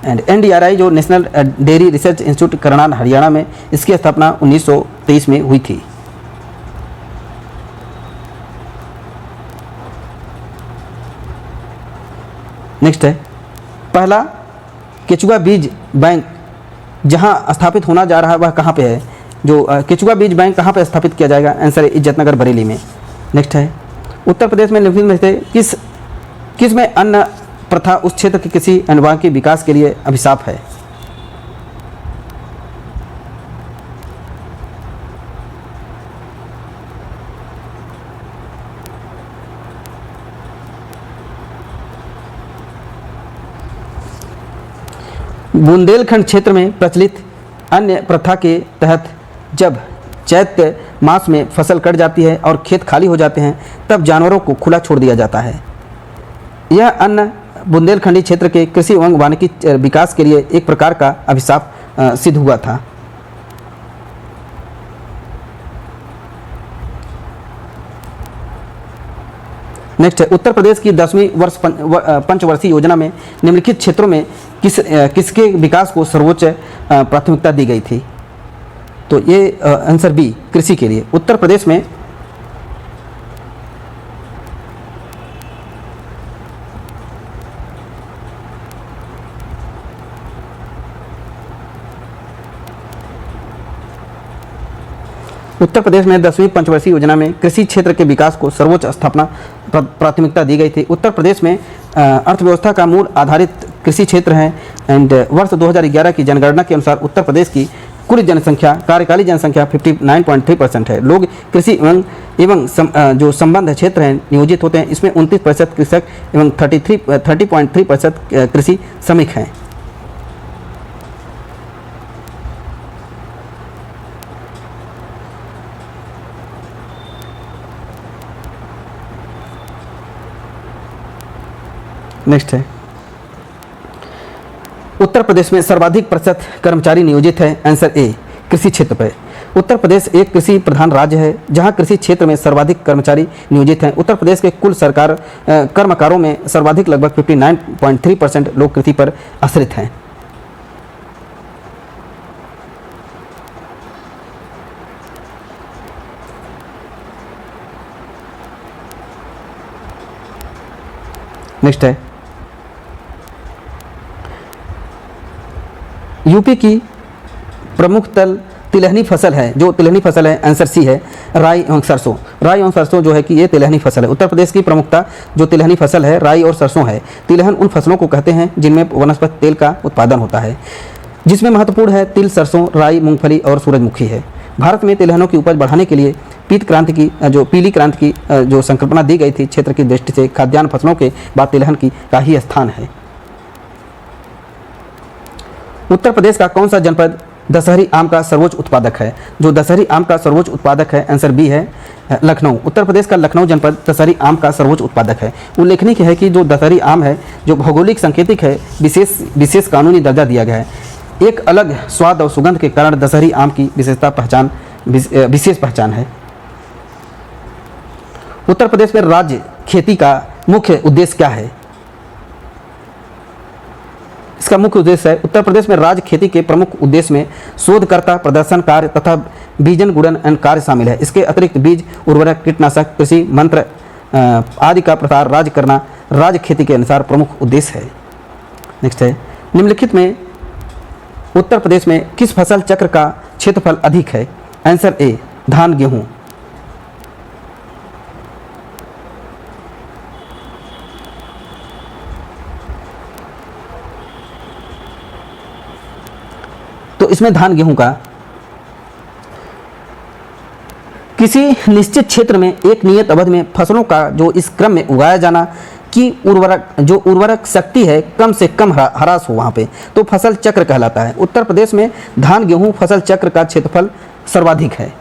एंड NDRI जो national dairy research institute Karnal Haryana में, इसकी स्थापना 1923 में हुई थी। नेक्स्ट है, पहला केचुआ बीज बैंक जहां स्थापित होना जा रहा है वह कहां पे है? जो केचुआ बीज बैंक कहां पे स्थापित किया जाएगा? आंसर है इज्जत नगर बरेली में। नेक्स्ट है, उत्तर प्रदेश में निम्नलिखित में से किस में अन्न प्रथा उस क्षेत्र के किसी अनुभाग के विकास के लिए अभिशाप है? बुंदेलखंड क्षेत्र में प्रचलित अन्य प्रथा के तहत जब चैत्र मास में फसल कट जाती है और खेत खाली हो जाते हैं तब जानवरों को खुला छोड़ दिया जाता है। यह अन्न बुंदेलखंडी क्षेत्र के कृषि एवं वानिकी विकास के लिए एक प्रकार का अभिशाप सिद्ध हुआ था। नेक्स्ट है, उत्तर प्रदेश की 10वीं पंचवर्षीय योजना में निम्नलिखित क्षेत्रों में किसके विकास को सर्वोच्च प्राथमिकता दी गई थी? तो ये आंसर बी कृषि के लिए। उत्तर प्रदेश में उत्तर प्रदेश में 10वीं पंचवर्षीय योजना में कृषि क्षेत्र के विकास को सर्वोच्च स्थापना प्राथमिकता दी गई थी। उत्तर प्रदेश में अर्थव्यवस्था का मूल आधारित कृषि क्षेत्र है। एंड वर्ष 2011 की जनगणना के अनुसार उत्तर प्रदेश की कुल जनसंख्या कार्यकाली जनसंख्या 59.3% है। लोग कृषि एवं जो संबंध क्षेत्र हैं नियोजित होते हैं। इसमें 29% कृषक एवं 30.3% कृषि श्रमिक हैं। नेक्स्ट है, उत्तर प्रदेश में सर्वाधिक प्रतिशत कर्मचारी नियोजित है। आंसर ए कृषि क्षेत्र पर। उत्तर प्रदेश एक कृषि प्रधान राज्य है जहां कृषि क्षेत्र में सर्वाधिक कर्मचारी नियोजित हैं। उत्तर प्रदेश के कुल सरकार कर्मकारों में सर्वाधिक लगभग 59.3% लोग कृषि पर आश्रित हैं। नेक्स्ट है, यूपी की प्रमुख तिलहनी फसल है। जो तिलहनी फसल है आंसर सी है राई एवं सरसों। राई एवं सरसों जो है कि ये तिलहनी फसल है। उत्तर प्रदेश की प्रमुखता जो तिलहनी फसल है राई और सरसों है। तिलहन उन फसलों को कहते हैं जिनमें वनस्पति तेल का उत्पादन होता है, जिसमें महत्वपूर्ण है तिल, सरसों, राई, मूंगफली और सूरजमुखी है। भारत में तिलहनों की उपज बढ़ाने के लिए पीली क्रांति की जो संकल्पना दी गई थी क्षेत्र की दृष्टि से खाद्यान्न फसलों के बाद तिलहन का ही स्थान है। उत्तर प्रदेश का कौन सा जनपद दशहरी आम का सर्वोच्च उत्पादक है? जो दशहरी आम का सर्वोच्च उत्पादक है आंसर बी है लखनऊ। उत्तर प्रदेश का लखनऊ जनपद दशहरी आम का सर्वोच्च उत्पादक है। उल्लेखनीय है कि जो दशहरी आम है जो भौगोलिक संकेतिक है विशेष कानूनी दर्जा दिया गया है। एक अलग स्वाद और सुगंध के कारण दशहरी आम की विशेष पहचान है। उत्तर प्रदेश में राज्य खेती का मुख्य उद्देश्य क्या है? इसका मुख्य उद्देश्य है उत्तर प्रदेश में राज्य खेती के प्रमुख उद्देश्य में शोधकर्ता, प्रदर्शन कार्य तथा बीजन गुणन एंड कार्य शामिल है। इसके अतिरिक्त बीज, उर्वरक, कीटनाशक, कृषि मंत्र आदि का प्रसार राज्य करना राज्य खेती के अनुसार प्रमुख उद्देश्य है। नेक्स्ट है, निम्नलिखित में उत्तर प्रदेश में किस फसल चक्र का क्षेत्रफल अधिक है? आंसर ए, धान गेहूं। तो इसमें धान गेहूं का किसी निश्चित क्षेत्र में एक नियत अवधि में फसलों का जो इस क्रम में उगाया जाना कि उर्वरक शक्ति है कम से कम ह्रास हो वहाँ पे, तो फसल चक्र कहलाता है। उत्तर प्रदेश में धान गेहूं फसल चक्र का क्षेत्रफल सर्वाधिक है।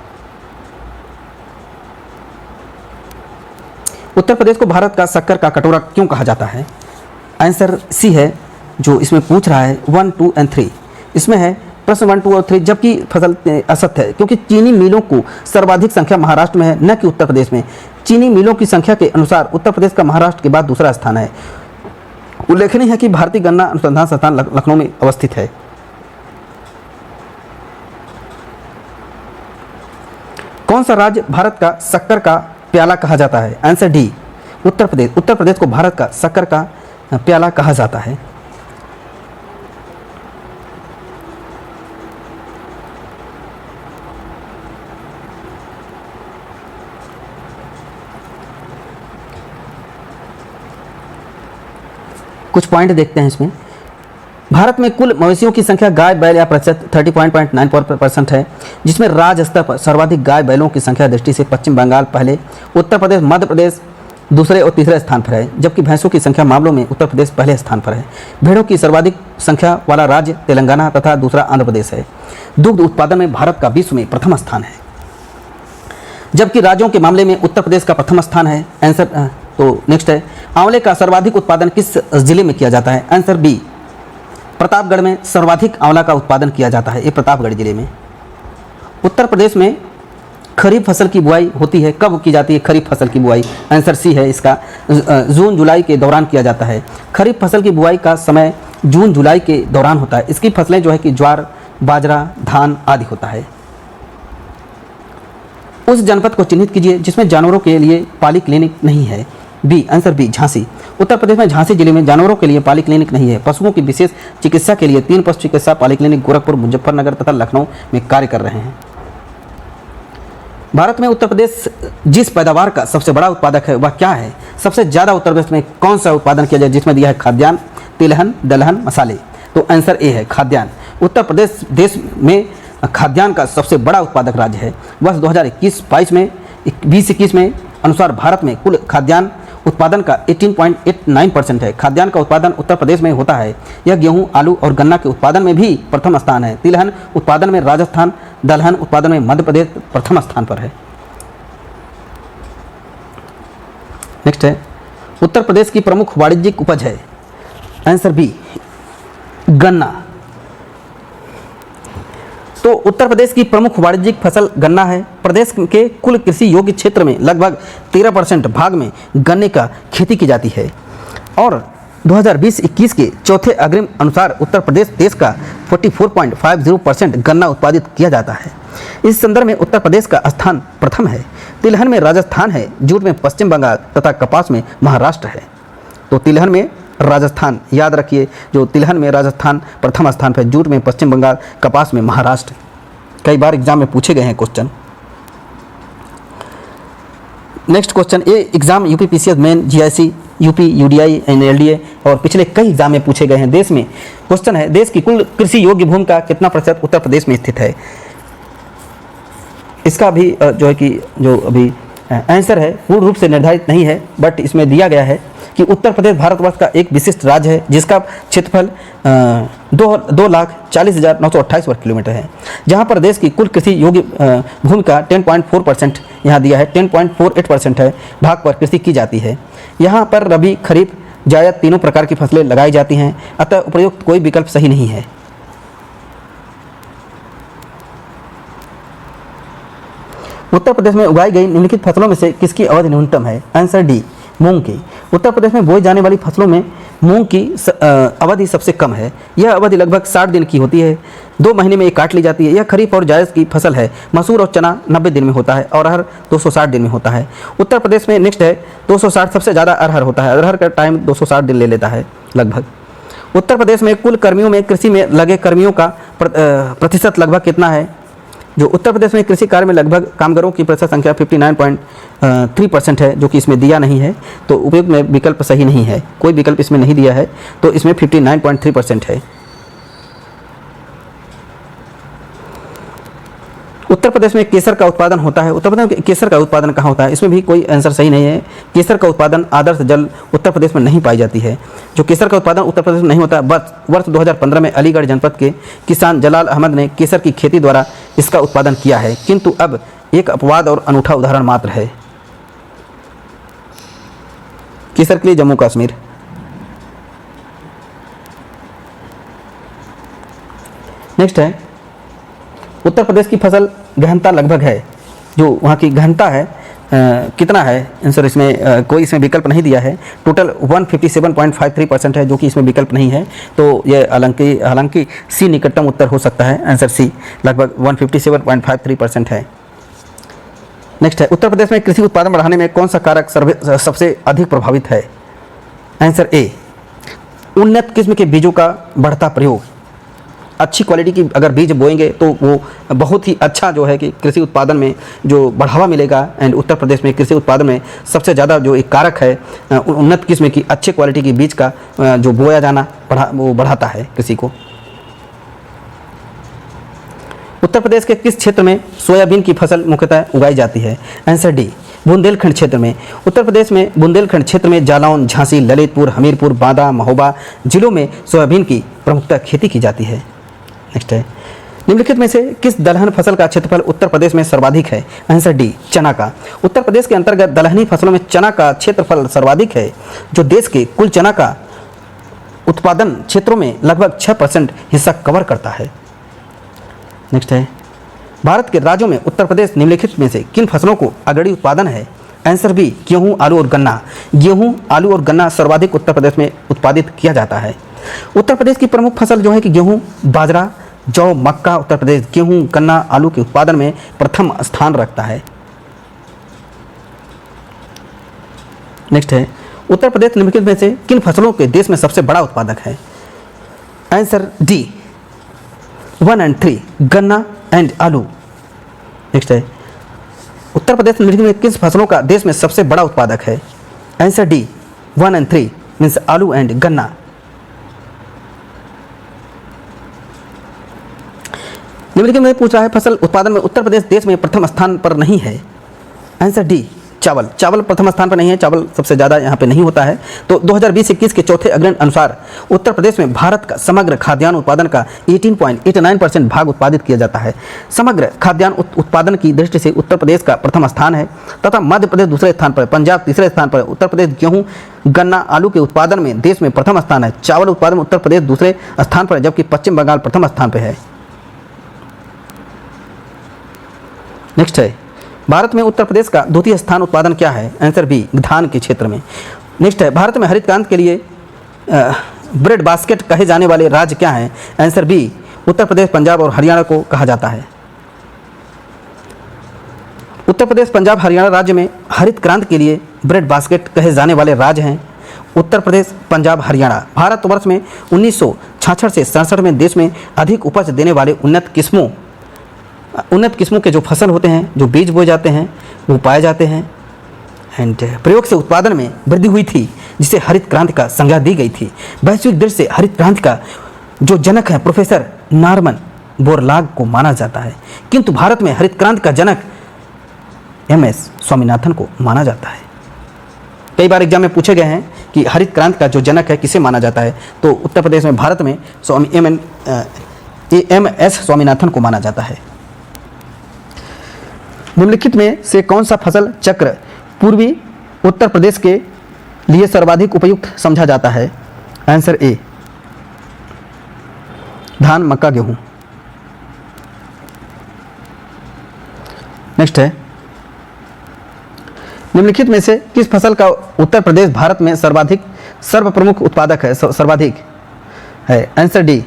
उत्तर प्रदेश को भारत का शक्कर का कटोरा क्यों कहा जाता है? आंसर सी है, जो इसमें पूछ रहा है 1, 2 और 3। इसमें है प्रश्न 1, 2 और 3, जबकि फसल असत्य है, क्योंकि चीनी मिलों को सर्वाधिक संख्या महाराष्ट्र में है, न कि उत्तर प्रदेश में। चीनी मिलों की संख्या के अनुसार उत्तर प्रदेश का महाराष्ट्र के बाद दूसरा स्थान है। उल्लेखनीय है कि भारतीय गन्ना अनुसंधान संस्थान लखनऊ में अवस्थित है। कौन सा राज्य भारत का शक्कर का प्याला कहा जाता है? Answer D, Uttar Pradesh. उत्तर प्रदेश को भारत का शक्कर का प्याला कहा जाता है। कुछ पॉइंट देखते हैं इसमें। भारत में कुल मवेशियों की संख्या गाय बैल या प्रतिशत 30.94% है, जिसमें राज्य स्तर पर सर्वाधिक गाय बैलों की संख्या दृष्टि से पश्चिम बंगाल पहले, उत्तर प्रदेश मध्य प्रदेश दूसरे और तीसरे स्थान पर है, जबकि भैंसों की संख्या मामलों में उत्तर प्रदेश पहले स्थान पर है। भेड़ों की सर्वाधिक संख्या वाला राज्य तेलंगाना तथा दूसरा आंध्र प्रदेश है। दुग्ध उत्पादन में भारत का विश्व में प्रथम स्थान है, जबकि राज्यों के मामले में उत्तर प्रदेश का प्रथम स्थान है। आंसर तो नेक्स्ट है, आंवले का सर्वाधिक उत्पादन किस जिले में किया जाता है? आंसर बी, प्रतापगढ़ में सर्वाधिक आंवला का उत्पादन किया जाता है, ये प्रतापगढ़ जिले में। उत्तर प्रदेश में खरीफ फसल की बुआई होती है, कब की जाती है खरीफ फसल की बुआई? आंसर सी है इसका, जून जुलाई के दौरान किया जाता है। खरीफ फसल की बुआई का समय जून जुलाई के दौरान होता है। इसकी फसलें जो है कि ज्वार, बाजरा, धान आदि होता है। उस जनपद को चिन्हित कीजिए जिसमें जानवरों के लिए पाली क्लिनिक नहीं है। B, answer B, Jhansi. Uttar Pradesh में झांसी जिले में जानवरों के लिए पाली क्लिनिक नहीं है। पशुओं की विशेष चिकित्सा के लिए 3 पशु चिकित्सा पाली क्लिनिक गोरखपुर, मुजफ्फरनगर तथा लखनऊ में कार्य कर रहे हैं। भारत में उत्तर प्रदेश जिस पैदावार का सबसे बड़ा उत्पादक है वह क्या है? सबसे ज़्यादा उत्तर प्रदेश में कौन सा उत्पादन किया जाए? जिसमें दिया है खाद्यान्न, तिलहन, दलहन, मसाले। तो आंसर ए है, खाद्यान्न। उत्तर प्रदेश देश में खाद्यान्न का सबसे बड़ा उत्पादक राज्य है। वर्ष 2021-22 में 2021 में अनुसार भारत में कुल खाद्यान्न उत्पादन का 18.89% है। खाद्यान्न का उत्पादन उत्तर प्रदेश में होता है। यह गेहूं, आलू और गन्ना के उत्पादन में भी प्रथम स्थान है। तिलहन उत्पादन में राजस्थान, दलहन उत्पादन में मध्य प्रदेश प्रथम स्थान पर है। नेक्स्ट है, उत्तर प्रदेश की प्रमुख वाणिज्यिक उपज है। आंसर बी, गन्ना। तो उत्तर प्रदेश की प्रमुख वाणिज्यिक फसल गन्ना है। प्रदेश के कुल कृषि योग्य क्षेत्र में लगभग 13% भाग में गन्ने का खेती की जाती है और 2020-21 के चौथे अग्रिम अनुसार उत्तर प्रदेश देश का 44.50% गन्ना उत्पादित किया जाता है। इस संदर्भ में उत्तर प्रदेश का स्थान प्रथम है। तिलहन में राजस्थान है, जूट में पश्चिम बंगाल तथा कपास में महाराष्ट्र है। तो तिलहन में राजस्थान याद रखिए, जो तिलहन में राजस्थान प्रथम स्थान पर, जूट में पश्चिम बंगाल, कपास में महाराष्ट्र। कई बार एग्जाम में पूछे गए हैं क्वेश्चन। नेक्स्ट क्वेश्चन, ये exam UP PCS main, GIC, UP UDI, NLDA और पिछले कई एग्जाम में पूछे गए हैं। देश में क्वेश्चन है, देश की कुल कृषि योग्य भूमि का कितना प्रतिशत उत्तर प्रदेश में स्थित है? इसका भी जो है कि जो अभी आंसर है पूर्ण रूप से निर्धारित नहीं है, बट इसमें दिया गया है कि उत्तर प्रदेश भारतवर्ष का एक विशिष्ट राज्य है जिसका क्षेत्रफल 2,40,928 वर्ग किलोमीटर है, जहां पर देश की कुल कृषि योग्य भूमि का 10.4% यहाँ दिया है, 10.48% है भाग पर कृषि की जाती है। यहाँ पर रबी, खरीफ, जायद तीनों प्रकार की फसलें लगाई जाती हैं, अतः उपयुक्त कोई विकल्प सही नहीं है। उत्तर प्रदेश में उगाई गई निम्नलिखित फसलों में से किसकी अवधि न्यूनतम है? आंसर डी, मूंग की। उत्तर प्रदेश में बोई जाने वाली फसलों में मूंग की अवधि सबसे कम है, यह अवधि लगभग 60 दिन की होती है, 2 महीने में ये काट ली जाती है। यह खरीफ और जायद की फसल है। मसूर और चना 90 दिन में होता है और अरहर 260 दिन में होता है। उत्तर प्रदेश में नेक्स्ट है 260, सबसे ज़्यादा अरहर होता है। अरहर का टाइम 260 दिन ले लेता है लगभग। उत्तर प्रदेश में कुल कर्मियों में कृषि में लगे कर्मियों का प्रतिशत लगभग कितना है? जो उत्तर प्रदेश में कृषि कार्य में लगभग कामगारों की प्रतिशत संख्या 59.3% है, जो कि इसमें दिया नहीं है, तो उपयुक्त में विकल्प सही नहीं है, कोई विकल्प इसमें नहीं दिया है, तो इसमें 59.3% है। उत्तर प्रदेश में केसर का उत्पादन होता है। उत्तर प्रदेश में केसर का उत्पादन कहाँ होता है? इसमें भी कोई आंसर सही नहीं है। केसर का उत्पादन आदर्श जल उत्तर प्रदेश में नहीं पाई जाती है। जो केसर का उत्पादन उत्तर प्रदेश में नहीं होता। वर्ष 2015 में अलीगढ़ जनपद के किसान जलाल अहमद ने केसर की खेती द्वारा इसका उत्पादन किया है, किंतु अब एक अपवाद और अनूठा उदाहरण मात्र है। केसर के लिए जम्मू कश्मीर। नेक्स्ट है उत्तर प्रदेश की फसल गहनता लगभग है, जो वहाँ की गहनता है कितना है? आंसर इसमें कोई इसमें विकल्प नहीं दिया है। टोटल 157.53% है, जो कि इसमें विकल्प नहीं है, तो ये हालांकि सी निकटतम उत्तर हो सकता है। आंसर सी लगभग 157.53% है। नेक्स्ट है उत्तर प्रदेश में कृषि उत्पादन बढ़ाने में कौन सा कारक सबसे अधिक प्रभावित है? आंसर ए, उन्नत किस्म के बीजों का बढ़ता प्रयोग। अच्छी क्वालिटी की अगर बीज बोएंगे तो वो बहुत ही अच्छा जो है कि कृषि उत्पादन में जो बढ़ावा मिलेगा। एंड उत्तर प्रदेश में कृषि उत्पादन में सबसे ज़्यादा जो एक कारक है उन्नत किस्म की अच्छे क्वालिटी की बीज का जो बोया जाना वो बढ़ाता है कृषि को। उत्तर प्रदेश के किस क्षेत्र में सोयाबीन की फसल मुख्यतः उगाई जाती है? आंसर डी, बुंदेलखंड क्षेत्र में। उत्तर प्रदेश में बुंदेलखंड क्षेत्र में जालौन, झांसी, ललितपुर, हमीरपुर, बांदा, महोबा जिलों में सोयाबीन की प्रमुखतः खेती की जाती है। नेक्स्ट है निम्नलिखित में से किस दलहन फसल का क्षेत्रफल उत्तर प्रदेश में सर्वाधिक है? आंसर डी, चना का। उत्तर प्रदेश के अंतर्गत दलहनी फसलों में चना का क्षेत्रफल सर्वाधिक है, जो देश के कुल चना का उत्पादन क्षेत्रों में लगभग 6% हिस्सा कवर करता है। नेक्स्ट है भारत के राज्यों में उत्तर प्रदेश निम्नलिखित में से किन फसलों को अग्रणी उत्पादन है? आंसर बी, गेहूं, आलू और गन्ना। गेहूं, आलू और गन्ना सर्वाधिक उत्तर प्रदेश में उत्पादित किया जाता है। उत्तर प्रदेश की प्रमुख फसल जो है कि गेहूं, बाजरा, जौ, मक्का। उत्तर प्रदेश गेहूं, गन्ना, आलू के उत्पादन में प्रथम स्थान रखता है। नेक्स्ट है उत्तर प्रदेश निम्नलिखित में से किन फसलों के देश में सबसे बड़ा उत्पादक है? आंसर डी, 1 और 3, गन्ना एंड आलू। नेक्स्ट है उत्तर प्रदेश निम्नलिखित में किस फसलों का देश में सबसे बड़ा उत्पादक है? आंसर डी, 1 और 3 मीन्स आलू एंड गन्ना। निम्नलिखित में पूछ रहा है फसल उत्पादन में उत्तर प्रदेश देश में प्रथम स्थान पर नहीं है। आंसर डी, चावल। चावल प्रथम स्थान पर नहीं है, चावल सबसे ज़्यादा यहाँ पे नहीं होता है। तो 2020-21 के चौथे अग्रणी अनुसार उत्तर प्रदेश में भारत का समग्र खाद्यान्न उत्पादन का 18.89% भाग उत्पादित किया जाता है। समग्र खाद्यान्न उत्पादन की दृष्टि से उत्तर प्रदेश का प्रथम स्थान है तथा मध्य प्रदेश दूसरे स्थान पर, पंजाब तीसरे स्थान पर। उत्तर प्रदेश गेहूँ, गन्ना, आलू के उत्पादन में देश में प्रथम स्थान है। चावल उत्पादन में उत्तर प्रदेश दूसरे स्थान पर, जबकि पश्चिम बंगाल प्रथम स्थान पर है। नेक्स्ट है भारत में उत्तर प्रदेश का द्वितीय स्थान उत्पादन क्या है? आंसर बी, धान के क्षेत्र में। नेक्स्ट है भारत में हरित क्रांति के लिए ब्रेड बास्केट कहे जाने वाले राज्य क्या हैं? आंसर बी, उत्तर प्रदेश, पंजाब और हरियाणा को कहा जाता है। उत्तर प्रदेश, पंजाब, हरियाणा राज्य में हरित क्रांति के लिए ब्रेड बास्केट कहे जाने वाले राज्य हैं उत्तर प्रदेश, पंजाब, हरियाणा। भारतवर्ष में 1966 से 67 में देश में अधिक उपज देने वाले उन्नत किस्मों के जो फसल होते हैं, जो बीज बोए जाते हैं, वो पाए जाते हैं। एंड प्रयोग से उत्पादन में वृद्धि हुई थी, जिसे हरित क्रांति का संज्ञा दी गई थी। वैश्विक दृष्टि से हरित क्रांति का जो जनक है प्रोफेसर नॉर्मन बोरलाग को माना जाता है, किंतु भारत में हरित क्रांति का जनक MS स्वामीनाथन को माना जाता है। कई बार एग्जाम में पूछे गए हैं कि हरित क्रांति का जो जनक है किसे माना जाता है, तो उत्तर प्रदेश में, भारत में MS स्वामीनाथन को माना जाता है। निम्नलिखित में से कौन सा फसल चक्र पूर्वी उत्तर प्रदेश के लिए सर्वाधिक उपयुक्त समझा जाता है? आंसर ए, धान, मक्का, गेहूं। नेक्स्ट है निम्नलिखित में से किस फसल का उत्तर प्रदेश भारत में सर्वप्रमुख उत्पादक है, सर्वाधिक है? आंसर डी,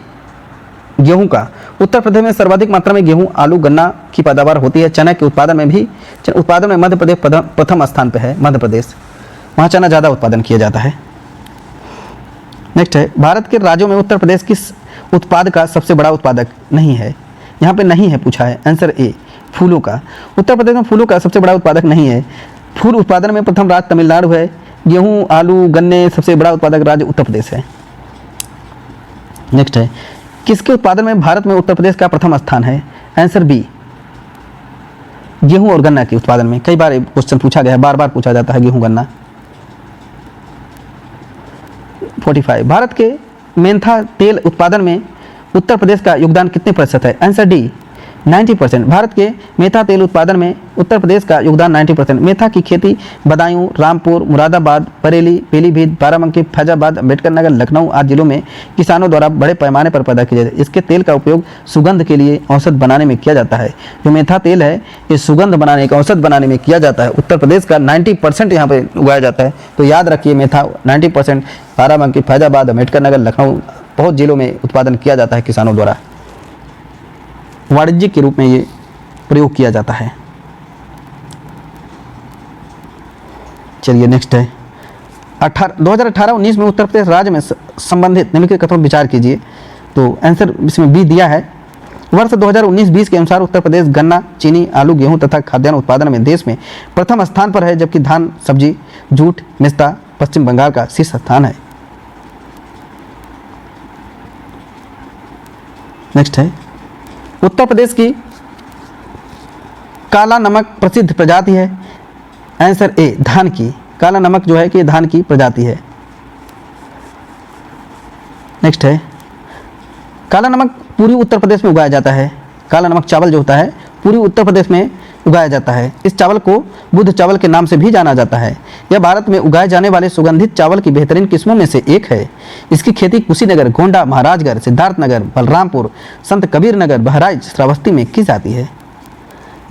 गेहूं का। उत्तर प्रदेश में सर्वाधिक मात्रा में गेहूं, आलू, गन्ना की पैदावार होती है। चना के उत्पादन में मध्य प्रदेश प्रथम स्थान पर है। मध्य प्रदेश, वहाँ चना ज़्यादा उत्पादन किया जाता है। नेक्स्ट है, भारत के राज्यों में उत्तर प्रदेश किस उत्पाद का सबसे बड़ा उत्पादक नहीं है? यहाँ पे नहीं है पूछा है। आंसर ए, फूलों का। उत्तर प्रदेश में फूलों का सबसे बड़ा उत्पादक नहीं है। फूल उत्पादन में प्रथम राज्य तमिलनाडु है। गेहूं, आलू, गन्ने सबसे बड़ा उत्पादक राज्य उत्तर प्रदेश है। नेक्स्ट है, किसके उत्पादन में भारत में उत्तर प्रदेश का प्रथम स्थान है? आंसर बी, गेहूं और गन्ना के उत्पादन में। कई बार क्वेश्चन पूछा गया है, बार बार पूछा जाता है गेहूं गन्ना। 45, भारत के मेंथा तेल उत्पादन में उत्तर प्रदेश का योगदान कितने प्रतिशत है? Answer D, 90%। भारत के मेथा तेल उत्पादन में उत्तर प्रदेश का योगदान 90%। मेथा की खेती बदायूं, रामपुर, मुरादाबाद, बरेली, पीलीभीत, बाराबंकी, फैजाबाद, अम्बेडकर नगर, लखनऊ आदि जिलों में किसानों द्वारा बड़े पैमाने पर पैदा किया जाता है। इसके तेल का उपयोग सुगंध के लिए औषध बनाने में किया जाता है। जो मेथा तेल है ये सुगंध बनाने का, औषध बनाने में किया जाता है। उत्तर प्रदेश का 90% यहाँ पर उगाया जाता है। तो याद रखिए, मेथा 90%, बाराबंकी, फैजाबाद, अम्बेडकर नगर, लखनऊ बहुत जिलों में उत्पादन किया जाता है किसानों द्वारा। वाणिज्यिक के रूप में ये प्रयोग किया जाता है। चलिए नेक्स्ट है, 2018-19 में उत्तर प्रदेश राज्य में संबंधित निम्नलिखित कथनों पर विचार कीजिए। तो आंसर इसमें बी दिया है। वर्ष 2019-20 के अनुसार उत्तर प्रदेश गन्ना, चीनी, आलू, गेहूं तथा खाद्यान्न उत्पादन में देश में प्रथम स्थान पर है, जबकि धान, सब्जी, जूट, मेस्ता पश्चिम बंगाल का शीर्ष स्थान है। नेक्स्ट है, उत्तर प्रदेश की काला नमक प्रसिद्ध प्रजाति है। आंसर ए, धान की। काला नमक जो है कि धान की प्रजाति है। नेक्स्ट है, काला नमक पूरी उत्तर प्रदेश में उगाया जाता है। काला नमक चावल जो होता है पूरी उत्तर प्रदेश में उगाया जाता है। इस चावल को बुध चावल के नाम से भी जाना जाता है। यह भारत में उगाए जाने वाले सुगंधित चावल की बेहतरीन किस्मों में से एक है। इसकी खेती कुशीनगर, गोंडा, महाराजगढ़, सिद्धार्थनगर, बलरामपुर, संत कबीर नगर, बहराइच, श्रावस्ती में की जाती है।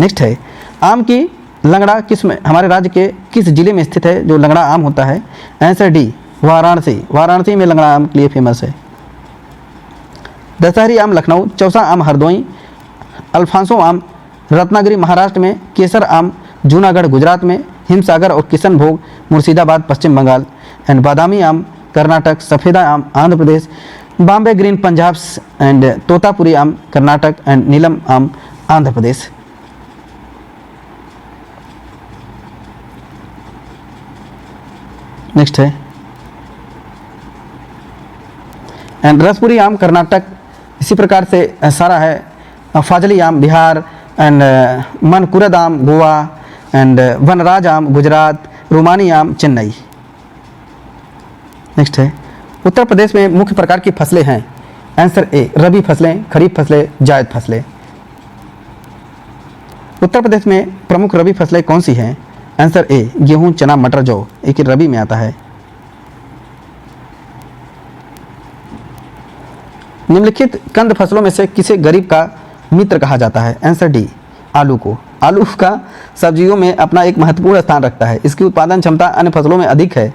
नेक्स्ट है, आम की लंगड़ा किस्म हमारे राज्य के किस जिले में स्थित है जो लंगड़ा आम होता है? Answer D, Varanasi. वाराणसी में लंगड़ा आम के लिए फेमस है। दशहरी आम लखनऊ, चौसा आम हरदोई, अल्फांसो आम रत्नागिरी महाराष्ट्र में, केसर आम जूनागढ़ गुजरात में, हिमसागर और किशनभोग मुर्शिदाबाद पश्चिम बंगाल, एंड बादामी आम कर्नाटक, सफ़ेदा आम आंध्र प्रदेश, बॉम्बे ग्रीन पंजाब, एंड तोतापुरी आम कर्नाटक, एंड नीलम आम आंध्र प्रदेश। नेक्स्ट है, एंड रसपुरी आम कर्नाटक। इसी प्रकार से सारा है, फाजली आम बिहार, एंड मनकुरद आम गोवा, एंड वनराज आम गुजरात, रोमानी आम चेन्नई। नेक्स्ट है, उत्तर प्रदेश में मुख्य प्रकार की फसलें हैं। आंसर ए, रबी फसलें, खरीफ फसलें, जायद फसलें। उत्तर प्रदेश में प्रमुख रबी फसलें कौन सी हैं? आंसर ए, गेहूं, चना, मटर, जौ, एक रबी में आता है। निम्नलिखित कंद फसलों में से किसे गरीब का मित्र कहा जाता है? आंसर डी, आलू को। आलू का सब्जियों में अपना एक महत्वपूर्ण स्थान रखता है। इसकी उत्पादन क्षमता अन्य फसलों में अधिक है।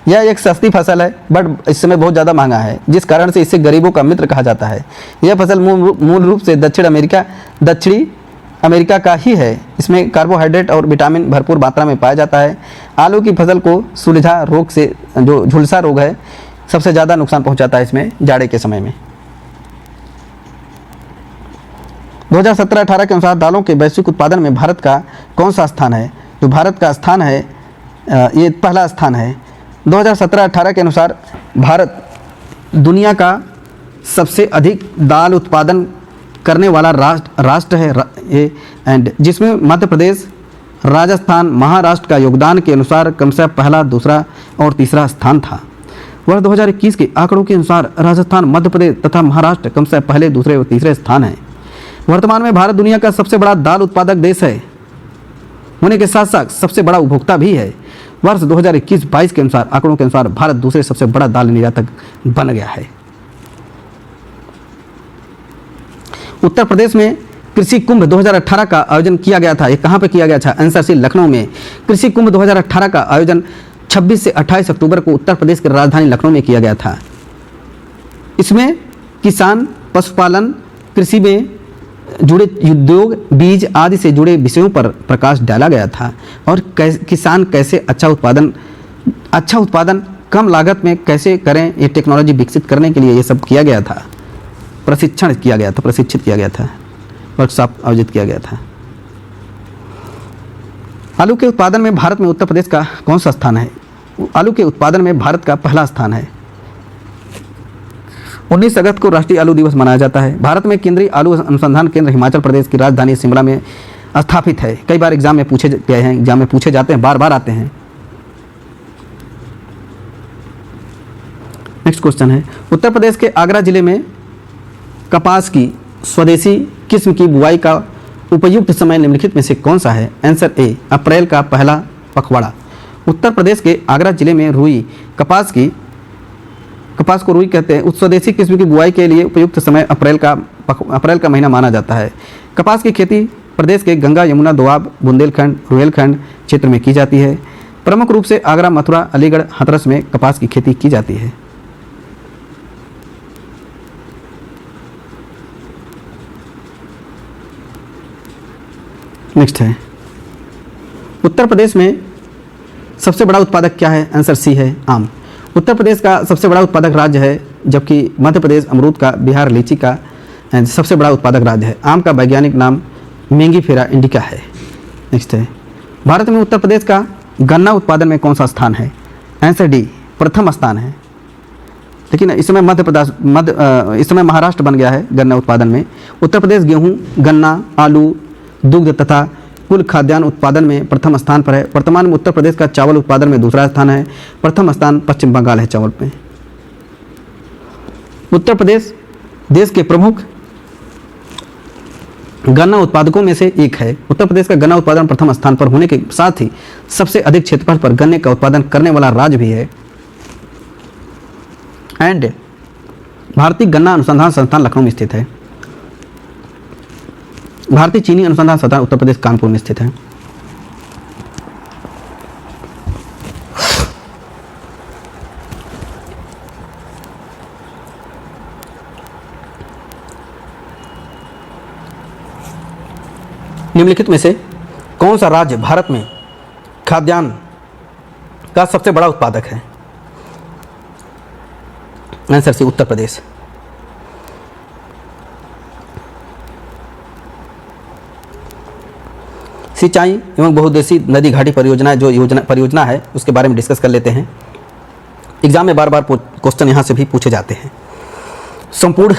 यह एक सस्ती फसल है बट इस समय बहुत ज़्यादा महंगा है, जिस कारण से इसे गरीबों का मित्र कहा जाता है। यह फसल मूल रूप से दक्षिणी अमेरिका का ही है। इसमें कार्बोहाइड्रेट और विटामिन भरपूर मात्रा में पाया जाता है। आलू की फसल को सुलिझा रोग से, जो झुलसा रोग है, सबसे ज़्यादा नुकसान पहुँचाता है इसमें जाड़े के समय में। 2017-18 के अनुसार दालों के वैश्विक उत्पादन में भारत का कौन सा स्थान है? जो भारत का स्थान है ये पहला स्थान है। 2017-18 के अनुसार भारत दुनिया का सबसे अधिक दाल उत्पादन करने वाला राष्ट्र है ये, एंड जिसमें मध्य प्रदेश, राजस्थान, महाराष्ट्र का योगदान के अनुसार क्रमशः पहला, दूसरा और तीसरा स्थान था। वर्ष 2021 के आंकड़ों के अनुसार राजस्थान, मध्य प्रदेश तथा महाराष्ट्र क्रमशः पहले, दूसरे और तीसरे स्थान है। वर्तमान में भारत दुनिया का सबसे बड़ा दाल उत्पादक देश है होने के साथ साथ सबसे बड़ा उपभोक्ता भी है। वर्ष 2021-22 के अनुसार आंकड़ों के अनुसार भारत दूसरे सबसे बड़ा दाल निर्यातक बन गया है। उत्तर प्रदेश में कृषि कुंभ 2018 का आयोजन किया गया था, ये कहाँ पे किया गया था? आंसर सी लखनऊ में। कृषि कुंभ 2018 का आयोजन 26 से 28 अक्टूबर को उत्तर प्रदेश की राजधानी लखनऊ में किया गया था। इसमें किसान, पशुपालन, कृषि में जुड़े उद्योग, बीज आदि से जुड़े विषयों पर प्रकाश डाला गया था और किसान कैसे अच्छा उत्पादन कम लागत में कैसे करें, ये टेक्नोलॉजी विकसित करने के लिए ये सब किया गया था, प्रशिक्षित किया गया था, वर्कशॉप आयोजित किया गया था। आलू के उत्पादन में भारत में उत्तर प्रदेश का कौन सा स्थान है? आलू के उत्पादन में भारत का पहला स्थान है। 19 अगस्त को राष्ट्रीय आलू दिवस मनाया जाता है। भारत में केंद्रीय आलू अनुसंधान केंद्र हिमाचल प्रदेश की राजधानी शिमला में स्थापित है। कई बार एग्जाम में पूछे गए हैं, एग्जाम में पूछे जाते हैं, बार बार आते हैं। नेक्स्ट क्वेश्चन है, उत्तर प्रदेश के आगरा जिले में कपास की स्वदेशी किस्म की बुआई का उपयुक्त समय निम्नलिखित में से कौन सा है? आंसर ए, अप्रैल का पहला पखवाड़ा। उत्तर प्रदेश के आगरा जिले में रुई कपास को रुई कहते हैं। उस स्वदेशी किस्म की बुआई के लिए उपयुक्त समय अप्रैल का महीना माना जाता है। कपास की खेती प्रदेश के गंगा, यमुना, दोआब, बुंदेलखंड, रुहेलखंड क्षेत्र में की जाती है। प्रमुख रूप से आगरा, मथुरा, अलीगढ़, हाथरस में कपास की खेती की जाती है। नेक्स्ट है, उत्तर प्रदेश में सबसे बड़ा उत्पादक क्या है? आंसर सी है, आम। उत्तर प्रदेश का सबसे बड़ा उत्पादक राज्य है, जबकि मध्य प्रदेश अमरूद का, बिहार लीची का सबसे बड़ा उत्पादक राज्य है। आम का वैज्ञानिक नाम मेंगीफेरा इंडिका है। नेक्स्ट है, भारत में उत्तर प्रदेश का गन्ना उत्पादन में कौन सा स्थान है? आंसर डी, प्रथम स्थान है। लेकिन इस समय इस समय महाराष्ट्र बन गया है गन्ना उत्पादन में। उत्तर प्रदेश गेहूँ, गन्ना, आलू, दुग्ध तथा कुल खाद्यान्न उत्पादन में प्रथम स्थान पर है। वर्तमान में उत्तर प्रदेश का चावल उत्पादन में दूसरा स्थान है। प्रथम स्थान पश्चिम बंगाल है चावल में। उत्तर प्रदेश देश के प्रमुख गन्ना उत्पादकों में से एक है। उत्तर प्रदेश का गन्ना उत्पादन प्रथम स्थान पर होने के साथ ही सबसे अधिक क्षेत्रफल पर गन्ने का उत्पादन करने वाला राज्य भी है। एंड भारतीय गन्ना अनुसंधान संस्थान लखनऊ में स्थित है। भारतीय चीनी अनुसंधान संस्थान उत्तर प्रदेश कानपुर में स्थित है। निम्नलिखित में से कौन सा राज्य भारत में खाद्यान्न का सबसे बड़ा उत्पादक है? आंसर सी, उत्तर प्रदेश। सिंचाई एवं बहुउद्देशीय नदी घाटी परियोजना है, उसके बारे में डिस्कस कर लेते हैं। एग्जाम में बार बार क्वेश्चन यहाँ से भी पूछे जाते हैं। संपूर्ण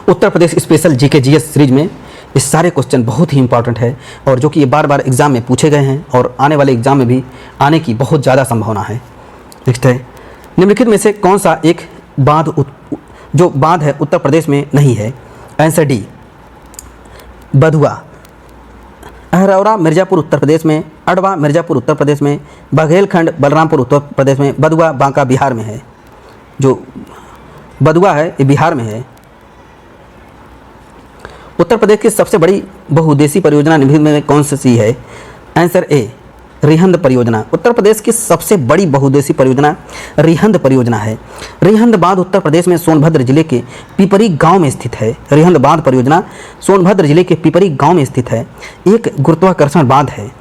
Uttar Pradesh special GK GS series में ये सारे क्वेश्चन बहुत ही इंपॉर्टेंट है और जो कि ये बार बार एग्जाम में पूछे गए हैं और आने वाले एग्जाम में भी आने की बहुत ज़्यादा संभावना है। नेक्स्ट है, निम्नलिखित में से कौन सा एक बांध है उत्तर प्रदेश में नहीं है? Answer D, Badhua. अहरौरा मिर्ज़ापुर उत्तर प्रदेश में, अडवा मिर्ज़ापुर उत्तर प्रदेश में, बघेलखंड बलरामपुर उत्तर प्रदेश में, बधुआ बांका बिहार में है। जो बधुआ है ये बिहार में है। उत्तर प्रदेश की सबसे बड़ी बहुउद्देशीय परियोजना निम्नलिखित में कौन सी है? आंसर ए, रिहंद परियोजना। उत्तर प्रदेश की सबसे बड़ी बहुउद्देशीय परियोजना रिहंद परियोजना है। रिहंद बांध उत्तर प्रदेश में सोनभद्र जिले के पिपरी गांव में स्थित है। रिहंद बांध परियोजना सोनभद्र जिले के पिपरी गांव में स्थित है। एक गुरुत्वाकर्षण बांध है।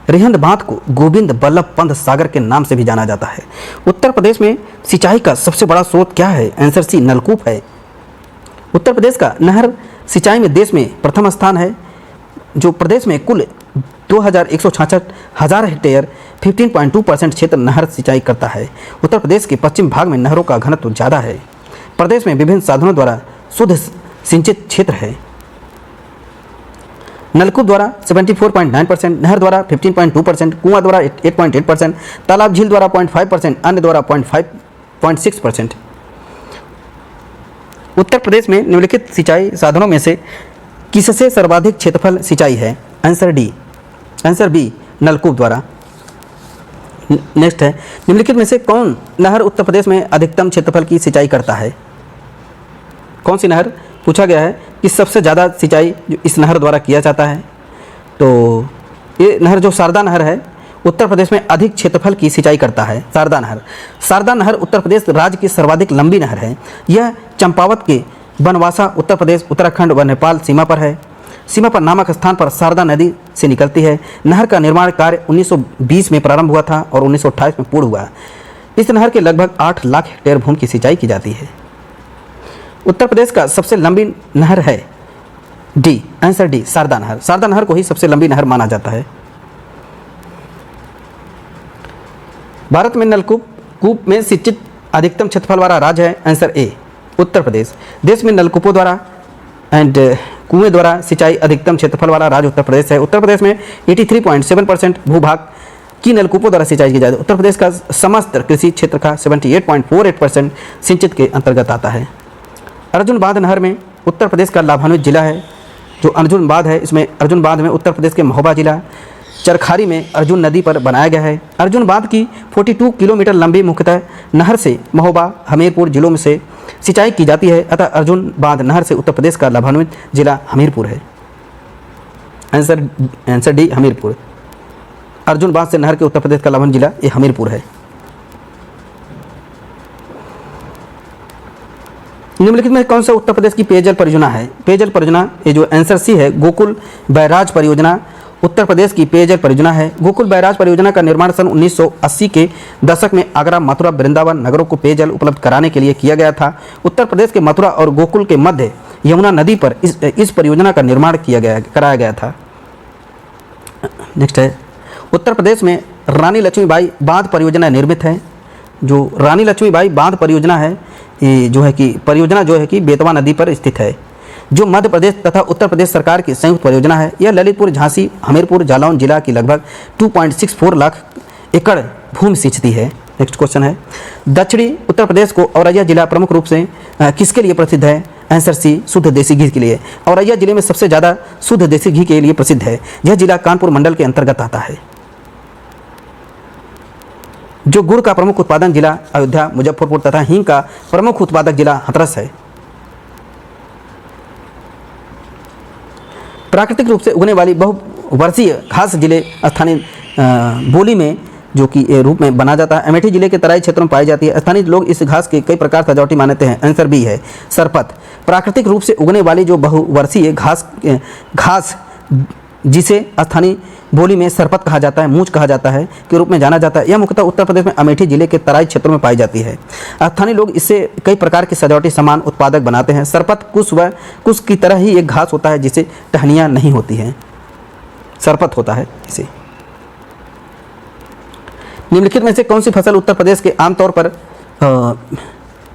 रिहंद बांध को गोविंद बल्लभ पंत सागर के नाम से भी जाना जाता है। उत्तर प्रदेश में सिंचाई का सबसे बड़ा स्रोत क्या है? आंसर सी, नलकूप है। उत्तर प्रदेश का नहर सिंचाई में देश में प्रथम स्थान है। जो प्रदेश में कुल 2166 हेक्टेयर 15.2% क्षेत्र नहर सिंचाई करता है। उत्तर प्रदेश के पश्चिम भाग में नहरों का घनत्व ज़्यादा है। प्रदेश में विभिन्न साधनों द्वारा शुद्ध सिंचित क्षेत्र है। नलकूप द्वारा 74.9%, नहर द्वारा 15.2%, कुआं द्वारा 8.8%, तालाब झील द्वारा 0.5%, अन्य द्वारा 0.6%। उत्तर प्रदेश में निम्नलिखित सिंचाई साधनों में से किससे सर्वाधिक क्षेत्रफल सिंचाई है? आंसर डी, आंसर बी, नलकूप द्वारा। नेक्स्ट है, निम्नलिखित में से कौन नहर उत्तर प्रदेश में अधिकतम क्षेत्रफल की सिंचाई करता है? कौन सी नहर पूछा गया है कि सबसे ज़्यादा सिंचाई जो इस नहर द्वारा किया जाता है, तो ये नहर जो शारदा नहर है उत्तर प्रदेश में अधिक क्षेत्रफल की सिंचाई करता है। शारदा नहर उत्तर प्रदेश राज्य की सर्वाधिक लंबी नहर है। यह चंपावत के बनवासा उत्तर प्रदेश, उत्तराखंड व नेपाल सीमा पर है। सीमा पर नामक स्थान पर शारदा नदी से निकलती है। नहर का निर्माण कार्य 1920 में प्रारंभ हुआ था और 1928 में पूर्ण हुआ। इस नहर के लगभग 8 लाख हेक्टेयर भूमि की सिंचाई की जाती है। उत्तर प्रदेश का सबसे लंबी नहर है डी, आंसर डी, शारदा नहर। शारदा नहर को ही सबसे लंबी नहर माना जाता है। भारत में नलकूप में सिंचित अधिकतम क्षेत्रफल वाला राज्य है, आंसर ए, उत्तर प्रदेश। देश में नलकूपों द्वारा एंड कुएं द्वारा सिंचाई अधिकतम क्षेत्रफल वाला राज्य उत्तर प्रदेश है। उत्तर प्रदेश में 83.7% भूभाग की नलकूपों द्वारा सिंचाई की जाती है। उत्तर प्रदेश का समस्त कृषि क्षेत्र का 78.48% सिंचित के अंतर्गत आता है। अर्जुन बांध नहर में उत्तर प्रदेश का लाभान्वित जिला है। जो अर्जुन बांध है, इसमें अर्जुन बांध में उत्तर प्रदेश के महोबा जिला चरखारी में अर्जुन नदी पर बनाया गया है। अर्जुन बांध की 42 किलोमीटर लंबी मुख्यतः नहर से महोबा, हमीरपुर जिलों में से सिंचाई की जाती है। अतः अर्जुन बांध नहर से उत्तर प्रदेश का लाभान्वित जिला हमीरपुर है। Answer D, Hamirpur. अर्जुन बांध से नहर के उत्तर प्रदेश का लाभान्वित जिला ये हमीरपुर है। निम्नलिखित में कौन सा उत्तर प्रदेश की पेयजल परियोजना है? पेयजल परियोजना ये जो आंसर सी है, गोकुल बैराज परियोजना उत्तर प्रदेश की पेयजल परियोजना है। गोकुल बैराज परियोजना का निर्माण सन 1980 के दशक में आगरा, मथुरा, वृंदावन नगरों को पेयजल उपलब्ध कराने के लिए किया गया था। उत्तर प्रदेश के मथुरा और गोकुल के मध्य यमुना नदी पर इस परियोजना का निर्माण कराया गया था। नेक्स्ट है, उत्तर प्रदेश में रानी लक्ष्मीबाई बांध परियोजना निर्मित है। जो रानी लक्ष्मीबाई बांध परियोजना है, ये जो है कि परियोजना जो है कि बेतवा नदी पर स्थित है, जो मध्य प्रदेश तथा उत्तर प्रदेश सरकार की संयुक्त परियोजना है। यह ललितपुर, झांसी, हमीरपुर, जालौन जिला की लगभग 2.64 लाख एकड़ भूमि सिंचती है। नेक्स्ट क्वेश्चन है, दक्षिणी उत्तर प्रदेश को औरैया जिला प्रमुख रूप से किसके लिए प्रसिद्ध है? आंसर सी, शुद्ध देसी घी के लिए। औरैया जिले में सबसे ज़्यादा शुद्ध देसी घी के लिए प्रसिद्ध है। यह जिला कानपुर मंडल के अंतर्गत आता है। जो गुड़ का प्रमुख उत्पादन जिला अयोध्या, मुजफ्फरपुर तथा हींग का प्रमुख उत्पादक जिला हाथरस है। प्राकृतिक रूप से उगने वाली बहुवर्षीय घास जिले स्थानीय बोली में जो कि रूप में बना जाता है। अमेठी जिले के तराई क्षेत्रों में पाई जाती है। स्थानीय लोग इस घास के कई प्रकार सजावटी मानते हैं। आंसर बी है, सरपत। प्राकृतिक रूप से उगने वाली जो बहुवर्षीय घास जिसे स्थानीय बोली में सरपत कहा जाता है, मूंछ कहा जाता है के रूप में जाना जाता है। यह मुख्यतः उत्तर प्रदेश में अमेठी जिले के तराई क्षेत्रों में पाई जाती है। स्थानीय लोग इससे कई प्रकार के सजावटी सामान उत्पादक बनाते हैं। सरपत कुश की तरह ही एक घास होता है जिसे टहनियाँ नहीं होती हैं, सरपत होता है इसे। निम्नलिखित में से कौन सी फसल उत्तर प्रदेश के आमतौर पर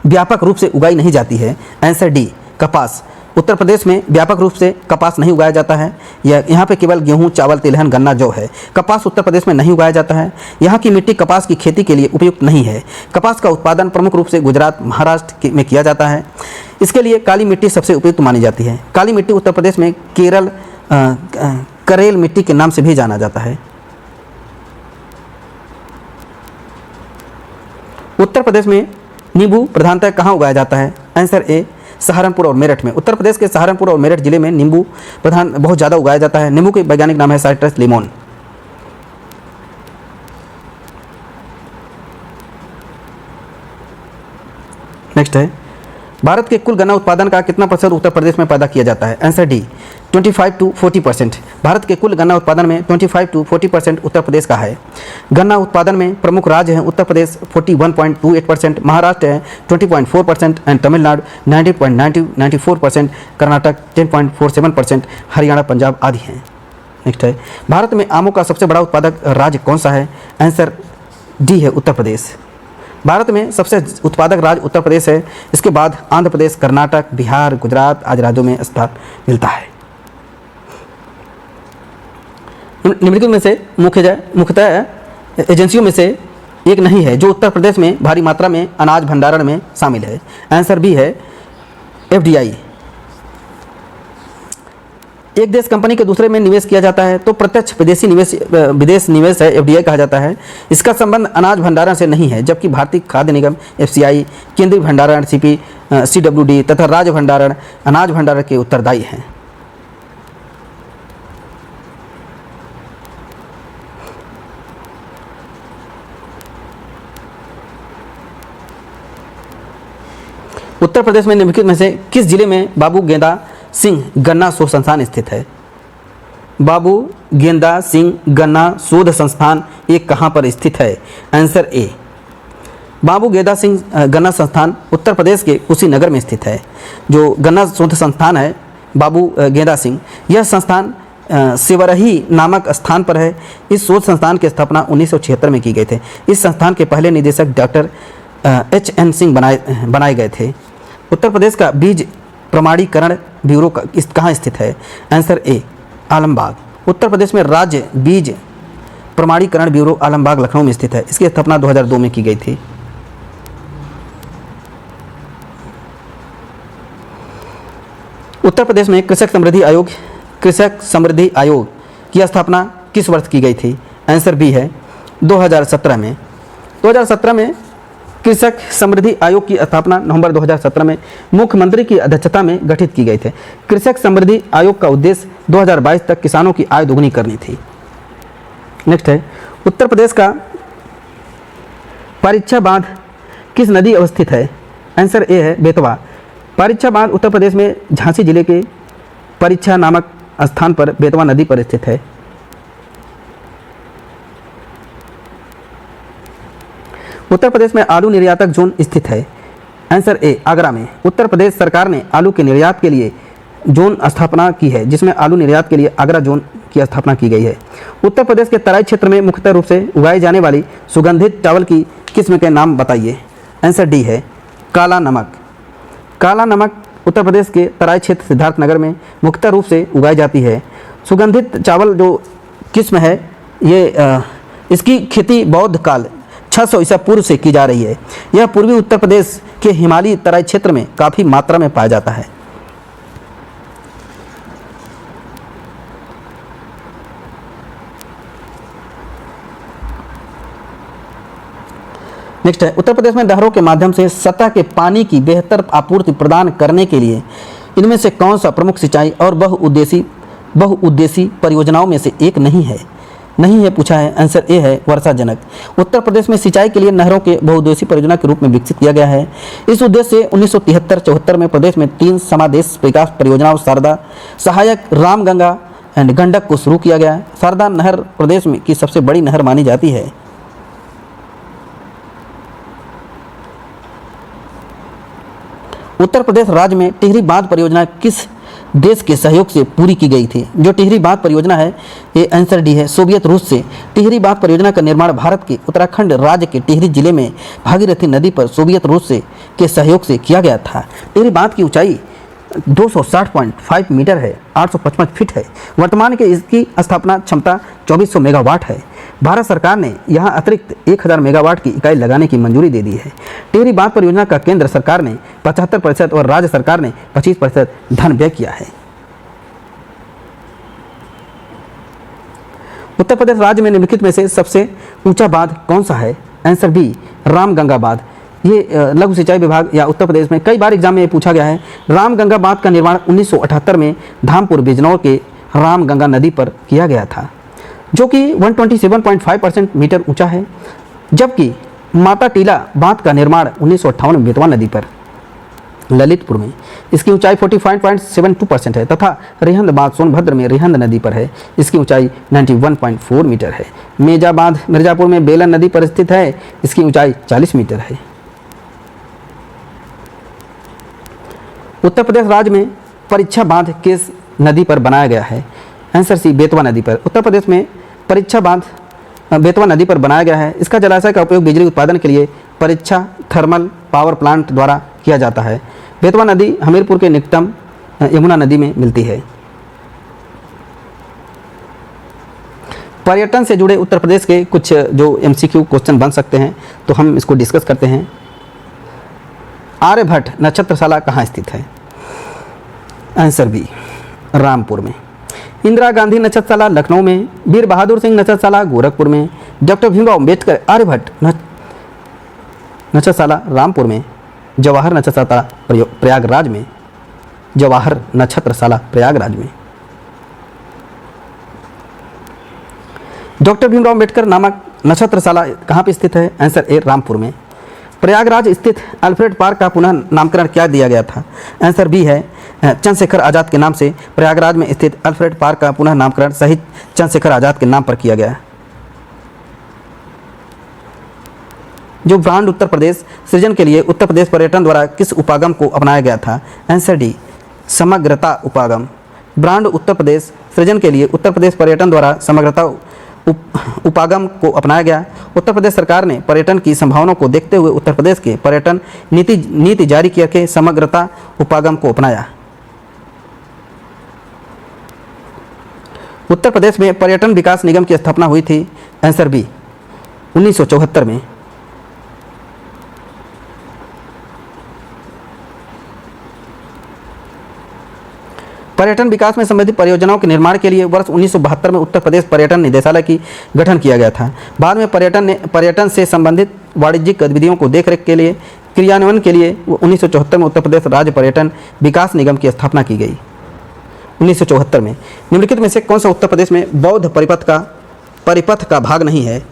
व्यापक रूप से उगाई नहीं जाती है? आंसर डी, कपास। उत्तर प्रदेश में व्यापक रूप से कपास नहीं उगाया जाता है। यहाँ पे केवल गेहूं, चावल, तिलहन, गन्ना, जौ है। कपास उत्तर प्रदेश में नहीं उगाया जाता है। यहाँ की मिट्टी कपास की खेती के लिए उपयुक्त नहीं है। कपास का उत्पादन प्रमुख रूप से गुजरात, महाराष्ट्र में किया जाता है। इसके लिए काली मिट्टी सबसे उपयुक्त मानी जाती है। काली मिट्टी उत्तर प्रदेश में करेल मिट्टी के नाम से भी जाना जाता है। उत्तर प्रदेश में नींबू प्रधानतः कहाँ उगाया जाता है? आंसर ए, सहारनपुर और मेरठ में। उत्तर प्रदेश के सहारनपुर और मेरठ जिले में नींबू बहुत ज़्यादा उगाया जाता है। नींबू के वैज्ञानिक नाम है साइट्रस लिमोन। नेक्स्ट है, भारत के कुल गन्ना उत्पादन का कितना प्रतिशत उत्तर प्रदेश में पैदा किया जाता है? Answer D, 25 to 40%। भारत के कुल गन्ना उत्पादन में 25 to 40% उत्तर प्रदेश का है। गन्ना उत्पादन में प्रमुख राज्य हैं उत्तर प्रदेश 41.28%, महाराष्ट्र है 20.4% एंड तमिलनाडु 90.94%, कर्नाटक 10.47%, हरियाणा, पंजाब आदि हैं। नेक्स्ट है, भारत में आमों का सबसे बड़ा उत्पादक राज्य कौन सा है? आंसर डी है, उत्तर प्रदेश। भारत में सबसे उत्पादक राज्य उत्तर प्रदेश है। इसके बाद आंध्र प्रदेश, कर्नाटक, बिहार, गुजरात आदि राज्यों में स्थान मिलता है। निम्नलिखित में से मुख्यतः एजेंसियों में से एक नहीं है जो उत्तर प्रदेश में भारी मात्रा में अनाज भंडारण में शामिल है। आंसर बी है, एफडीआई। एक देश कंपनी के दूसरे में निवेश किया जाता है तो प्रत्यक्ष विदेश निवेश है, एफडीआई कहा जाता है। इसका संबंध अनाज भंडारण से नहीं है, जबकि भारतीय खाद्य निगम एफसीआई, केंद्रीय भंडारण सीपी, CWD तथा राज्य भंडारण अनाज भंडारण के उत्तरदायी हैं। उत्तर प्रदेश में निम्नलिखित में से किस जिले में बाबू गेंदा सिंह गन्ना शोध संस्थान स्थित है? बाबू गेंदा सिंह गन्ना शोध संस्थान ये कहाँ पर स्थित है? आंसर ए, बाबू गेंदा सिंह गन्ना संस्थान उत्तर प्रदेश के कुशीनगर में स्थित है। जो गन्ना शोध संस्थान है बाबू गेंदा सिंह, यह संस्थान सेवरही नामक स्थान पर है। इस शोध संस्थान की स्थापना 1976 में की गई थी। इस संस्थान के पहले निदेशक डॉक्टर HN सिंह बनाए गए थे। उत्तर प्रदेश का बीज प्रमाणीकरण ब्यूरो कहाँ स्थित है? Answer A, Alambagh. उत्तर प्रदेश में राज्य बीज प्रमाणीकरण ब्यूरो आलमबाग लखनऊ में स्थित है। इसकी स्थापना 2002 में की गई थी। उत्तर प्रदेश में कृषक समृद्धि आयोग की स्थापना किस वर्ष की गई थी? आंसर बी है 2017 में। 2017 में कृषक समृद्धि आयोग की स्थापना नवंबर 2017 में मुख्यमंत्री की अध्यक्षता में गठित की गई थी। कृषक समृद्धि आयोग का उद्देश्य 2022 तक किसानों की आय दोगुनी करनी थी। नेक्स्ट है, उत्तर प्रदेश का परीक्षा बांध किस नदी अवस्थित है? आंसर ए है, बेतवा। परीक्षा बांध उत्तर प्रदेश में झांसी जिले के परीक्षा नामक स्थान पर बेतवा नदी पर स्थित है। उत्तर प्रदेश में आलू निर्यातक जोन स्थित है। आंसर ए, आगरा में। उत्तर प्रदेश सरकार ने आलू के निर्यात के लिए जोन स्थापना की है, जिसमें आलू निर्यात के लिए आगरा जोन की स्थापना की गई है। उत्तर प्रदेश के तराई क्षेत्र में मुख्यतः रूप से उगाई जाने वाली सुगंधित चावल की किस्म के नाम बताइए। आंसर डी है, काला नमक। काला नमक उत्तर प्रदेश के तराई क्षेत्र सिद्धार्थनगर में मुख्यतः रूप से उगाई जाती है। सुगंधित चावल जो किस्म है ये इसकी खेती बौद्ध काल 600 ईसा पूर्व से की जा रही है। यह पूर्वी उत्तर प्रदेश के हिमालयी तराई क्षेत्र में काफ़ी मात्रा में पाया जाता है। नेक्स्ट है, उत्तर प्रदेश में नहरों के माध्यम से सतह के पानी की बेहतर आपूर्ति प्रदान करने के लिए इनमें से कौन सा प्रमुख सिंचाई और बहुउद्देशीय परियोजनाओं में से एक नहीं है पूछा है। आंसर ए है, वर्षा जनक। उत्तर प्रदेश में सिंचाई के लिए नहरों के बहुउद्देशीय परियोजना के रूप में विकसित किया गया है। इस उद्देश्य से 1973-74 में प्रदेश में 3 समादेश विकास परियोजनाओं शारदा, सहायक, रामगंगा एंड गंडक को शुरू किया गया। शारदा नहर प्रदेश में की सबसे बड़ी नहर मानी जाती है। उत्तर प्रदेश राज्य में टिहरी बांध परियोजना किस देश के सहयोग से पूरी की गई थी? जो टिहरी बांध परियोजना है ये आंसर डी है, सोवियत रूस से। टिहरी बांध परियोजना का निर्माण भारत के उत्तराखंड राज्य के टिहरी जिले में भागीरथी नदी पर सोवियत रूस के सहयोग से किया गया था। टिहरी बांध की ऊंचाई 260.5 मीटर है, 855 फीट है। वर्तमान के इसकी स्थापना क्षमता 2400 मेगावाट है। भारत सरकार ने यहाँ अतिरिक्त 1000 मेगावाट की इकाई लगाने की मंजूरी दे दी है। टिहरी बांध परियोजना का केंद्र सरकार ने 75% और राज्य सरकार ने 25% धन व्यय किया है। उत्तर प्रदेश राज्य में निम्नलिखित में से सबसे ऊंचा बांध कौन सा है? आंसर बी, रामगंगा बांध। ये लघु सिंचाई विभाग या उत्तर प्रदेश में कई बार एग्जाम में पूछा गया है। रामगंगा बांध का निर्माण 1978 में धामपुर बिजनौर के रामगंगा नदी पर किया गया था, जो कि 127.5% मीटर ऊंचा है। जबकि माता टीला बांध का निर्माण 1958 में बेतवा नदी पर ललितपुर में, इसकी ऊंचाई 45.72% है। तथा रिहंद बांध सोनभद्र में रिहंद नदी पर है, इसकी ऊंचाई 91.4 मीटर है। मेजा बांध मिर्जापुर में बेलन नदी पर स्थित है, इसकी ऊंचाई 40 मीटर है। उत्तर प्रदेश राज्य में परीक्षा बांध किस नदी पर बनाया गया है? आंसर सी, बेतवा नदी पर। उत्तर प्रदेश में परीक्षा बांध बेतवा नदी पर बनाया गया है। इसका जलाशय का उपयोग बिजली उत्पादन के लिए परीक्षा थर्मल पावर प्लांट द्वारा किया जाता है। बेतवा नदी हमीरपुर के निकटतम यमुना नदी में मिलती है। पर्यटन से जुड़े उत्तर प्रदेश के कुछ जो MCQ क्वेश्चन बन सकते हैं, तो हम इसको डिस्कस करते हैं। आर्यभट्ट नक्षत्रशाला कहाँ स्थित है? आंसर बी, रामपुर में। इंदिरा गांधी नक्षत्रशाला लखनऊ में, वीर बहादुर सिंह नक्षत्रशाला गोरखपुर में, डॉक्टर भीमराव अम्बेडकर आर्यभट्ट नक्षत्रशाला रामपुर में, जवाहर नक्षत्रशाला प्रयागराज में, जवाहर नक्षत्रशाला प्रयागराज में। डॉक्टर भीमराव अंबेडकर नामक नक्षत्रशाला कहाँ पे स्थित है? आंसर ए रामपुर में। प्रयागराज स्थित अल्फ्रेड पार्क का पुनः नामकरण क्या दिया गया था? आंसर बी है चंद्रशेखर आज़ाद के नाम से प्रयागराज में स्थित अल्फ्रेड पार्क का पुनः नामकरण शहीद चंद्रशेखर आज़ाद के नाम पर किया गया। जो ब्रांड उत्तर प्रदेश सृजन के लिए उत्तर प्रदेश पर्यटन द्वारा किस उपागम को अपनाया गया था? आंसर डी समग्रता उपागम। ब्रांड उत्तर प्रदेश सृजन के लिए उत्तर प्रदेश पर्यटन द्वारा समग्रता उपागम को अपनाया गया। उत्तर प्रदेश सरकार ने पर्यटन की संभावनाओं को देखते हुए उत्तर प्रदेश के पर्यटन नीति जारी करके समग्रता उपागम को अपनाया। उत्तर प्रदेश में पर्यटन विकास निगम की स्थापना हुई थी? आंसर बी 1974 में। पर्यटन विकास में संबंधित परियोजनाओं के निर्माण के लिए वर्ष 1972 में उत्तर प्रदेश पर्यटन निदेशालय की गठन किया गया था। बाद में पर्यटन से संबंधित वाणिज्यिक गतिविधियों को देखरेख के लिए क्रियान्वयन के लिए 1974 में उत्तर प्रदेश राज्य पर्यटन विकास निगम की स्थापना की गई। 1974 में। निम्नलिखित में से कौन सा उत्तर प्रदेश में बौद्ध परिपथ का भाग नहीं है?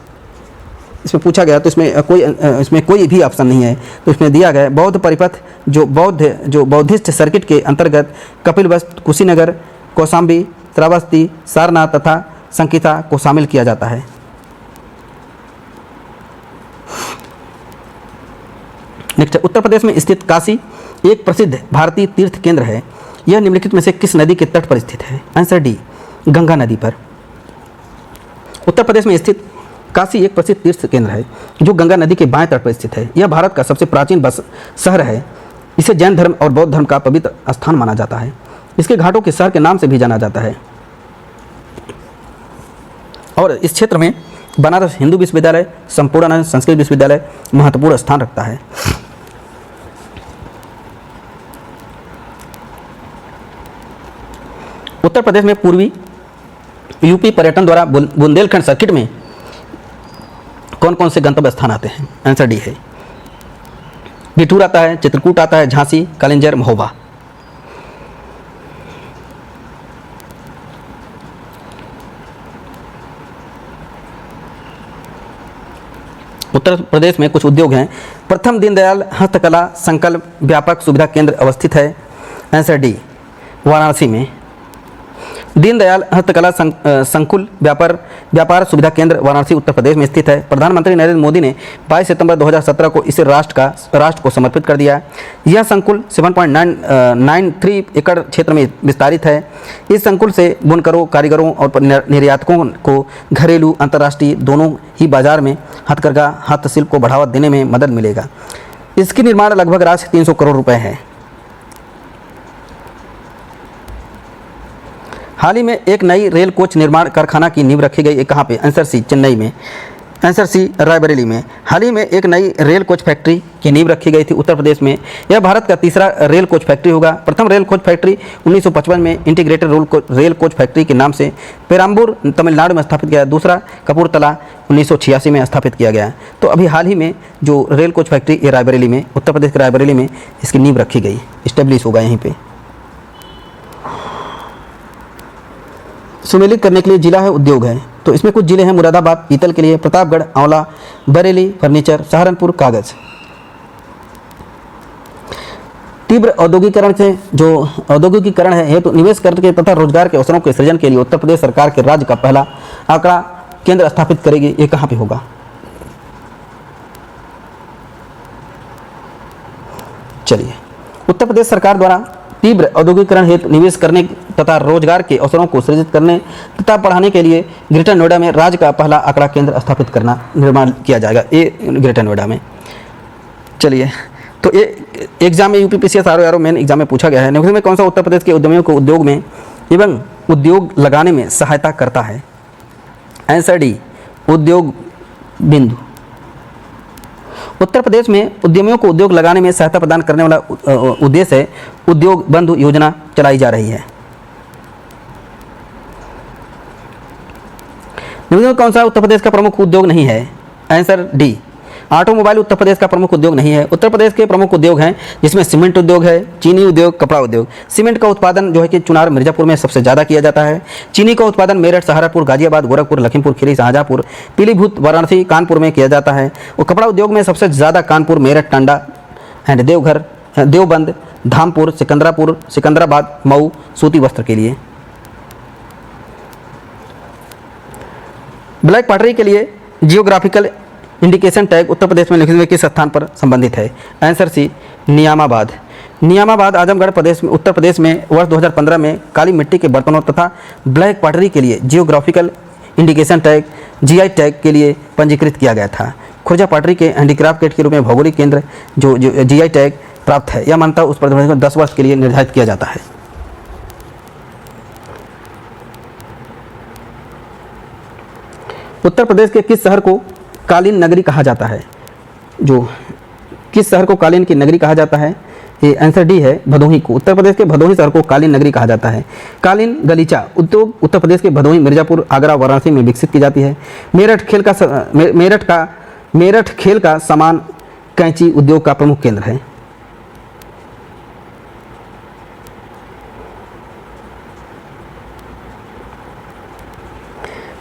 इसमें पूछा गया, तो इसमें कोई भी ऑप्शन नहीं है, तो इसमें दिया गया बौद्ध परिपथ जो बौद्धिस्ट सर्किट के अंतर्गत कपिलवस्तु, कुशीनगर, कौशाम्बी, श्रावस्ती, सारनाथ तथा संकिता को शामिल किया जाता है। नेक्स्ट, उत्तर प्रदेश में स्थित काशी एक प्रसिद्ध भारतीय तीर्थ केंद्र है। यह निम्नलिखित में से किस नदी के तट पर स्थित है? आंसर डी गंगा नदी पर। उत्तर प्रदेश में स्थित काशी एक प्रसिद्ध तीर्थ केंद्र है जो गंगा नदी के बाएं तट पर स्थित है। यह भारत का सबसे प्राचीन शहर है। इसे जैन धर्म और बौद्ध धर्म का पवित्र स्थान माना जाता है। इसके घाटों के शहर के नाम से भी जाना जाता है। और इस क्षेत्र में बनारस हिंदू विश्वविद्यालय, संपूर्णानंद संस्कृत विश्वविद्यालय महत्वपूर्ण स्थान रखता है। उत्तर प्रदेश में पूर्वी यूपी पर्यटन द्वारा बुंदेलखंड सर्किट में कौन कौन से गंतव्य स्थान आते हैं? आंसर डी है बिठूर आता है, चित्रकूट आता है, झांसी, कालिंजर, महोबा। उत्तर प्रदेश में कुछ उद्योग हैं। प्रथम दीनदयाल हस्तकला संकल्प व्यापक सुविधा केंद्र अवस्थित है। आंसर डी वाराणसी में। दीनदयाल हस्तकला संकुल व्यापार सुविधा केंद्र वाराणसी उत्तर प्रदेश में स्थित है। प्रधानमंत्री नरेंद्र मोदी ने 22 सितंबर 2017 को इसे राष्ट्र को समर्पित कर दिया। यह संकुल 7.93 एकड़ क्षेत्र में विस्तारित है। इस संकुल से बुनकरों, कारीगरों और निर्यातकों को घरेलू अंतर्राष्ट्रीय दोनों ही बाजार में हथकरघा हस्तशिल्प को बढ़ावा देने में मदद मिलेगा। इसकी निर्माण लगभग राशि 300 करोड़ रुपए है। हाल ही में एक नई रेल कोच निर्माण कारखाना की नींव रखी गई है। कहाँ पे? आंसर सी चेन्नई में। आंसर सी रायबरेली में। हाल ही में एक नई रेल कोच फैक्ट्री की नींव रखी गई थी उत्तर प्रदेश में। यह भारत का तीसरा रेल कोच फैक्ट्री होगा। प्रथम रेल कोच फैक्ट्री 1955 में इंटीग्रेटेड रेल कोच फैक्ट्री के नाम से पेराम्बूर तमिलनाडु में स्थापित किया। दूसरा कपूरथला 1986 में स्थापित किया गया। तो अभी हाल ही में जो रेल कोच फैक्ट्री ये रायबरेली में, उत्तर प्रदेश के रायबरेली में इसकी नींव रखी गई, इस्टेब्लिश होगा यहीं पर। सुमेलित करने के लिए जिला है, उद्योग है, तो इसमें कुछ जिले हैं। मुरादाबाद पीतल के लिए, प्रतापगढ़ आंवला, बरेली फर्नीचर, सहारनपुर कागज। तीव्र औद्योगिकरण से जो औद्योगिकीकरण है हेतु निवेश करके तथा रोजगार के अवसरों के सृजन के लिए उत्तर प्रदेश सरकार के राज्य का पहला आंकड़ा केंद्र स्थापित करेगी। ये कहाँ पे होगा? चलिए, उत्तर प्रदेश सरकार द्वारा तीव्र औद्योगिकरण हेतु निवेश करने तथा रोजगार के अवसरों को सृजित करने तथा बढ़ाने के लिए ग्रेटर नोएडा में राज्य का पहला आंकड़ा केंद्र स्थापित करना निर्माण किया जाएगा। ये ग्रेटर नोएडा में। चलिए, तो ये एग्जाम में यूपीपीसीएस आरओ मेन एग्जाम में पूछा गया है। निम्न में कौन सा उत्तर प्रदेश के उद्यमियों को उद्योग में एवं उद्योग लगाने में सहायता करता है? आंसर डी उद्योग बिंदु। उत्तर प्रदेश में उद्यमियों को उद्योग लगाने में सहायता प्रदान करने वाला उद्देश्य है उद्योग बंधु योजना चलाई जा रही है। निम्न में कौन सा उत्तर प्रदेश का प्रमुख उद्योग नहीं है? आंसर डी ऑटोमोबाइल उत्तर प्रदेश का प्रमुख उद्योग नहीं है। उत्तर प्रदेश के प्रमुख उद्योग हैं जिसमें सीमेंट उद्योग है, चीनी उद्योग, कपड़ा उद्योग। सीमेंट का उत्पादन जो है कि चुनार मिर्जापुर में सबसे ज़्यादा किया जाता है। चीनी का उत्पादन मेरठ, सहारनपुर, गाजियाबाद, गोरखपुर, लखीमपुर खीरी, शाहजहाँपुर, पीलीभीत, वाराणसी, कानपुर में किया जाता है। और कपड़ा उद्योग में सबसे ज़्यादा कानपुर, मेरठ, टांडा एंड देवघर, देवबंद, धामपुर, सिकंदराबाद, मऊ सूती वस्त्र के लिए। ब्लैक पॉटरी के लिए जियोग्राफिकल इंडिकेशन टैग उत्तर प्रदेश में लिखे हुए किस स्थान पर संबंधित है? आंसर सी, नियामाबाद। नियामाबाद आजमगढ़ प्रदेश में, उत्तर प्रदेश में वर्ष 2015 में काली मिट्टी के बर्तनों तथा ब्लैक पॉटरी के लिए geographical indication tag GI tag के लिए पंजीकृत किया गया था। खुर्जा पॉटरी के हैंडीक्राफ्ट किट के रूप में भौगोलिक केंद्र जो जीआई टैग प्राप्त है, यह मान्यता उस प्रदेश को 10 वर्ष के लिए निर्धारित किया जाता है। उत्तर प्रदेश के किस शहर को कालीन नगरी कहा जाता है? जो किस शहर को कालीन की नगरी कहा जाता है? ये आंसर डी है, भदोही को। उत्तर प्रदेश के भदोही शहर को कालीन नगरी कहा जाता है। कालीन गलीचा उद्योग उत्तर प्रदेश के भदोही, मिर्जापुर, आगरा, वाराणसी में विकसित की जाती है। मेरठ खेल का सामान कैंची उद्योग का प्रमुख केंद्र है।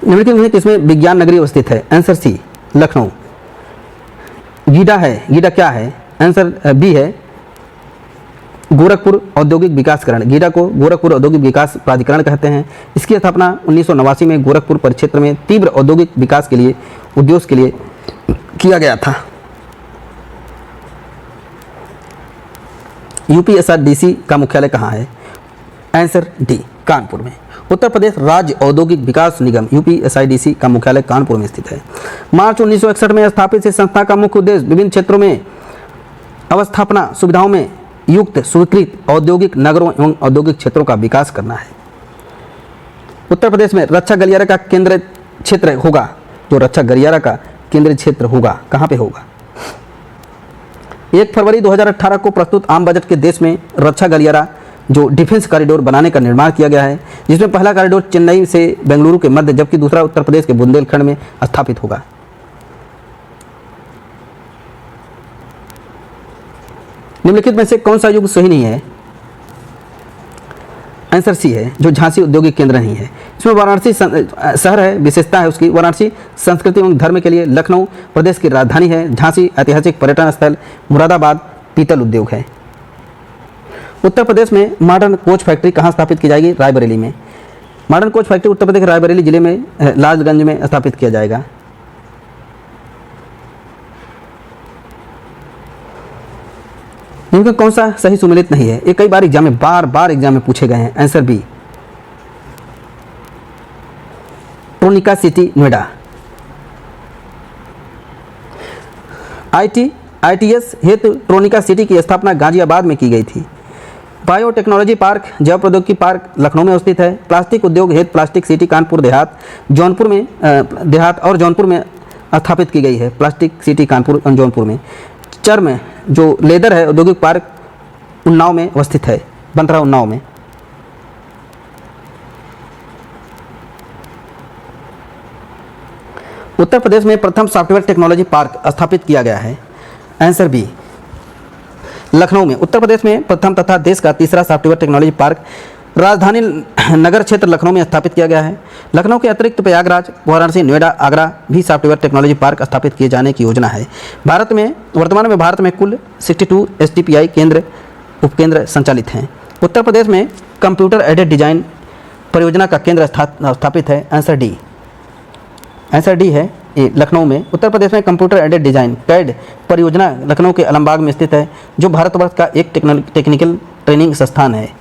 निम्नलिखित में किसमें विज्ञान नगरी अवस्थित है? Answer C, Lucknow. गीडा है, गीडा क्या है? आंसर बी है, गोरखपुर औद्योगिक विकासकरण। गीडा को गोरखपुर औद्योगिक विकास प्राधिकरण कहते हैं। इसकी स्थापना 1989 में गोरखपुर परिक्षेत्र में तीव्र औद्योगिक विकास के लिए उद्योग के लिए किया गया था। यूपीएसआरडीसी का मुख्यालय कहाँ है? आंसर डी, कानपुर में। उत्तर प्रदेश राज्य औद्योगिक विकास निगम यूपीएसआईडीसी का मुख्यालय कानपुर में स्थित है। मार्च 1961 में स्थापित इस संस्था का मुख्य उद्देश्य विभिन्न क्षेत्रों में अवस्थापना सुविधाओं में युक्त स्वीकृत औद्योगिक नगरों एवं औद्योगिक क्षेत्रों का विकास करना है। उत्तर प्रदेश में रक्षा गलियारा का केंद्र क्षेत्र होगा। जो रक्षा गलियारा का केंद्रीय क्षेत्र होगा, कहाँ पे होगा? 1 फरवरी 2018 को प्रस्तुत आम बजट के देश में रक्षा गलियारा जो डिफेंस कॉरिडोर बनाने का निर्माण किया गया है, जिसमें पहला कॉरिडोर चेन्नई से बेंगलुरु के मध्य जबकि दूसरा उत्तर प्रदेश के बुंदेलखंड में स्थापित होगा। निम्नलिखित में से कौन सा युग सही नहीं है? आंसर सी है, जो झांसी औद्योगिक केंद्र नहीं है। इसमें वाराणसी शहर है, विशेषता है उसकी। वाराणसी संस्कृति एवं धर्म के लिए, लखनऊ प्रदेश की राजधानी है, झांसी ऐतिहासिक पर्यटन स्थल, मुरादाबाद पीतल उद्योग है। उत्तर प्रदेश में मॉडर्न कोच फैक्ट्री कहाँ स्थापित की जाएगी? रायबरेली में। Modern coach factory Uttar Pradesh के रायबरेली जिले में लालगंज में स्थापित किया जाएगा। इनका कौन सा सही सुमेलित नहीं है? ये कई बार एग्जाम में बार एग्जाम में पूछे गए हैं। Answer B, Tronica City Noida. ITS हेतु ट्रोनिका सिटी की स्थापना गाजियाबाद में की गई थी। बायोटेक्नोलॉजी पार्क, जैव प्रौद्योगिकी पार्क लखनऊ में स्थित है। प्लास्टिक उद्योग हेतु प्लास्टिक सिटी कानपुर जौनपुर में स्थापित की गई है। प्लास्टिक सिटी कानपुर और जौनपुर में। चर्म जो लेदर है औद्योगिक पार्क उन्नाव में अवस्थित है, बंतरा उन्नाव में। उत्तर प्रदेश में प्रथम सॉफ्टवेयर टेक्नोलॉजी पार्क स्थापित किया गया है। आंसर बी, लखनऊ में। उत्तर प्रदेश में प्रथम तथा देश का तीसरा सॉफ्टवेयर टेक्नोलॉजी पार्क राजधानी नगर क्षेत्र लखनऊ में स्थापित किया गया है। लखनऊ के अतिरिक्त प्रयागराज, वाराणसी, नोएडा, आगरा भी सॉफ्टवेयर टेक्नोलॉजी पार्क स्थापित किए जाने की योजना है। वर्तमान में भारत में कुल 62 STPI केंद्र उपकेंद्र संचालित हैं। उत्तर प्रदेश में कंप्यूटर एडेड डिजाइन परियोजना का केंद्र स्थापित है। आंसर डी है, ये लखनऊ में। उत्तर प्रदेश में कंप्यूटर एडेड डिजाइन कैड परियोजना लखनऊ के आलमबाग में स्थित है, जो भारतवर्ष का एक टेक्निकल ट्रेनिंग संस्थान है।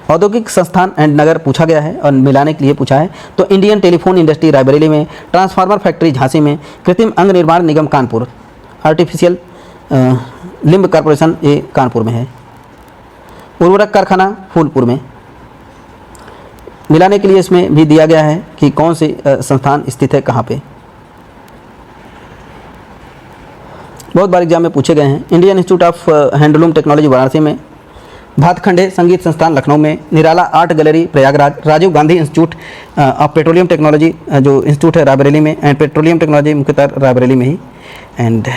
औद्योगिक संस्थान एंड नगर पूछा गया है और मिलाने के लिए पूछा है, तो इंडियन टेलीफोन इंडस्ट्री रायबरेली में, ट्रांसफार्मर फैक्ट्री झांसी में, कृत्रिम अंग निर्माण निगम कानपुर, आर्टिफिशियल लिम्ब कॉर्पोरेशन ये कानपुर में है, उर्वरक कारखाना फूलपुर में। मिलाने के लिए इसमें भी दिया गया है कि कौन से संस्थान स्थित है कहाँ पे। बहुत बार एग्जाम में पूछे गए हैं। Indian institute of handloom technology Varanasi में, भातखंडे संगीत संस्थान लखनऊ में, Nirala art gallery Prayagraj, Rajiv Gandhi institute of petroleum technology जो इंस्टीट्यूट है रायबरेली में, एंड पेट्रोलियम टेक्नोलॉजी मुख्यतः रायबरेली में ही। एंड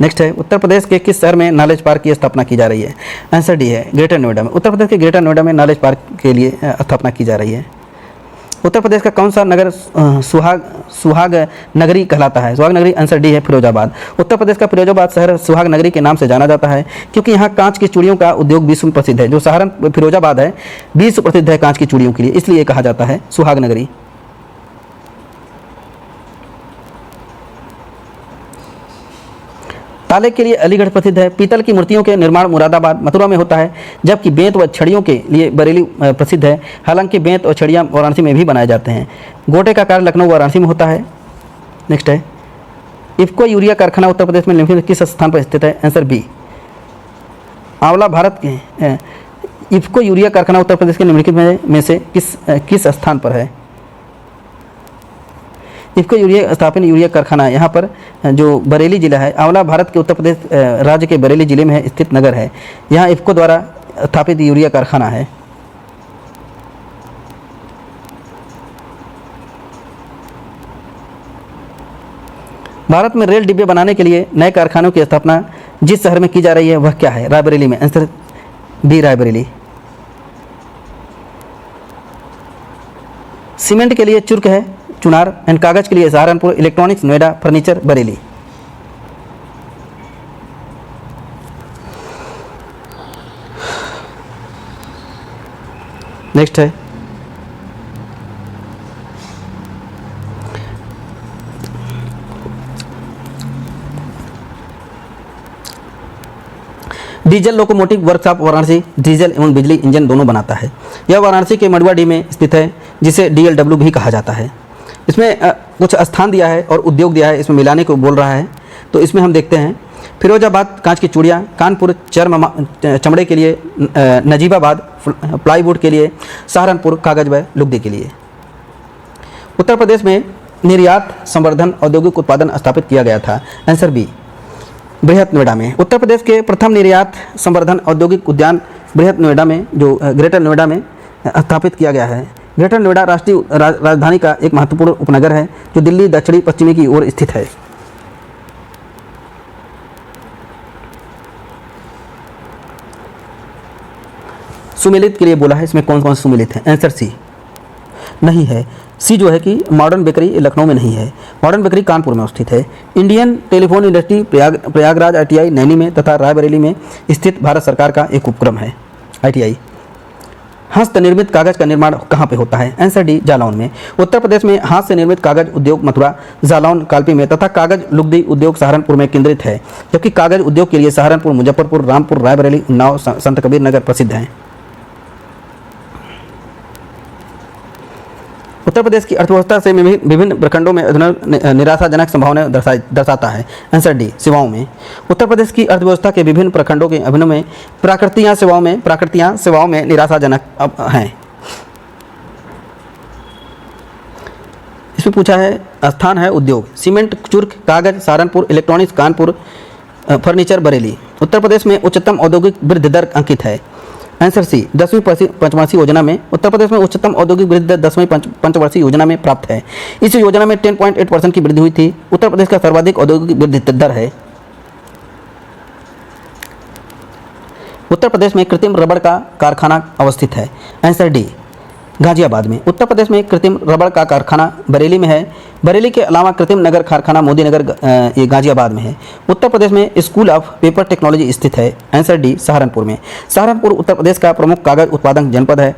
नेक्स्ट है, उत्तर प्रदेश के किस शहर में नॉलेज पार्क की स्थापना की जा रही है? आंसर डी है ग्रेटर नोएडा में। उत्तर प्रदेश के ग्रेटर नोएडा में नॉलेज पार्क के लिए स्थापना की जा रही है। उत्तर प्रदेश का कौन सा नगर सुहाग नगरी कहलाता है? सुहाग नगरी, आंसर डी है फिरोजाबाद। उत्तर प्रदेश का फिरोजाबाद शहर सुहाग नगरी के नाम से जाना जाता है क्योंकि यहाँ कांच की चूड़ियों का उद्योग विश्व में प्रसिद्ध है। जो सहारनपुर फिरोजाबाद है विश्व प्रसिद्ध है कांच की चूड़ियों के लिए, इसलिए कहा जाता है सुहाग नगरी। ताले के लिए अलीगढ़ प्रसिद्ध है। पीतल की मूर्तियों के निर्माण मुरादाबाद मथुरा में होता है, जबकि बेंत व छड़ियों के लिए बरेली प्रसिद्ध है। हालांकि बेंत और छड़ियाँ वाराणसी में भी बनाए जाते हैं। गोटे का कार्य लखनऊ वाराणसी में होता है। नेक्स्ट है, इफ्को यूरिया कारखाना उत्तर प्रदेश में निम्नलिखित किस स्थान पर स्थित है? आंसर बी आंवला भारत के इफ्को यूरिया कारखाना उत्तर प्रदेश के निम्नलिखित में से किस स्थान पर है? इफ्को यूरिया स्थापित यूरिया कारखाना यहाँ पर जो बरेली जिला है, आंवला भारत के उत्तर प्रदेश राज्य के बरेली जिले में स्थित नगर है। यहाँ इफ्को द्वारा स्थापित यूरिया कारखाना है। भारत में रेल डिब्बे बनाने के लिए नए कारखानों की स्थापना जिस शहर में की जा रही है वह क्या है? रायबरेली में। Answer B Raebareli. सीमेंट के लिए चुर्क है चुनार, एंड कागज के लिए Saharanpur, electronics Noida, furniture Bareilly. Next है, diesel locomotive workshop Varanasi diesel एवं बिजली इंजन दोनों बनाता है। यह वाराणसी के मडुवाडीह में स्थित है, जिसे DLW भी कहा जाता है। इसमें कुछ स्थान दिया है और उद्योग दिया है, इसमें मिलाने को बोल रहा है। तो इसमें हम देखते हैं फिरोजाबाद कांच की चूड़ियाँ, कानपुर चमड़े के लिए, नजीबाबाद प्लाईवुड के लिए, सहारनपुर कागज व लुगदी के लिए। उत्तर प्रदेश में निर्यात संवर्धन औद्योगिक उत्पादन स्थापित किया गया था। आंसर बी बृहत नोएडा में। उत्तर प्रदेश के प्रथम निर्यात संवर्धन औद्योगिक उद्यान बृहत नोएडा में जो ग्रेटर नोएडा में स्थापित किया गया है। ग्रेटर नोएडा राष्ट्रीय राजधानी का एक महत्वपूर्ण उपनगर है जो दिल्ली दक्षिणी पश्चिमी की ओर स्थित है। सुमेलित के लिए बोला है, इसमें कौन कौन से सुमेलित है? आंसर सी नहीं है। सी जो है कि मॉडर्न बेकरी लखनऊ में नहीं है, मॉडर्न बेकरी कानपुर में स्थित है। Indian telephone industry Prayagraj ITI Naini में तथा रायबरेली में स्थित भारत सरकार का एक उपक्रम है ITI। हस्त निर्मित कागज का निर्माण कहाँ पे होता है? आंसर डी जालौन में। उत्तर प्रदेश में हाथ से निर्मित कागज उद्योग मथुरा, जालौन, कालपी में तथा कागज लुगदी उद्योग सहारनपुर में केंद्रित है, जबकि कागज उद्योग के लिए सहारनपुर, मुजफ्फरपुर, रामपुर, रायबरेली, उन्नाव, संत कबीर नगर प्रसिद्ध हैं। उत्तर प्रदेश की अर्थव्यवस्था से विभिन्न प्रखंडों में निराशाजनक संभावनाएं दर्शाता है। आंसर डी सेवाओं में। उत्तर प्रदेश की अर्थव्यवस्था के विभिन्न प्रखंडों के अभिनव में प्राकृतिक सेवाओं में निराशाजनक हैं। इसमें पूछा है स्थान है उद्योग, सीमेंट, चुर्क, कागज सहारनपुर, इलेक्ट्रॉनिक्स कानपुर, फर्नीचर बरेली। उत्तर प्रदेश में उच्चतम औद्योगिक वृद्धि दर अंकित है। आंसर सी 10वीं पंचवार्षिक योजना में। उत्तर प्रदेश में उच्चतम औद्योगिक वृद्धि दर 10वीं पंचवार्षिक योजना में प्राप्त है। इस योजना में 10.8% की वृद्धि हुई थी। उत्तर प्रदेश का सर्वाधिक औद्योगिक वृद्धि दर है। उत्तर प्रदेश में कृत्रिम रबड़ का कारखाना अवस्थित है। आंसर डी गाजियाबाद में। उत्तर प्रदेश में कृत्रिम रबड़ का कारखाना बरेली में है। बरेली के अलावा कृत्रिम नगर कारखाना मोदी नगर ये गाजियाबाद में है। उत्तर प्रदेश में स्कूल ऑफ पेपर टेक्नोलॉजी स्थित है। आंसर डी सहारनपुर में। सहारनपुर उत्तर प्रदेश का प्रमुख कागज उत्पादक जनपद है।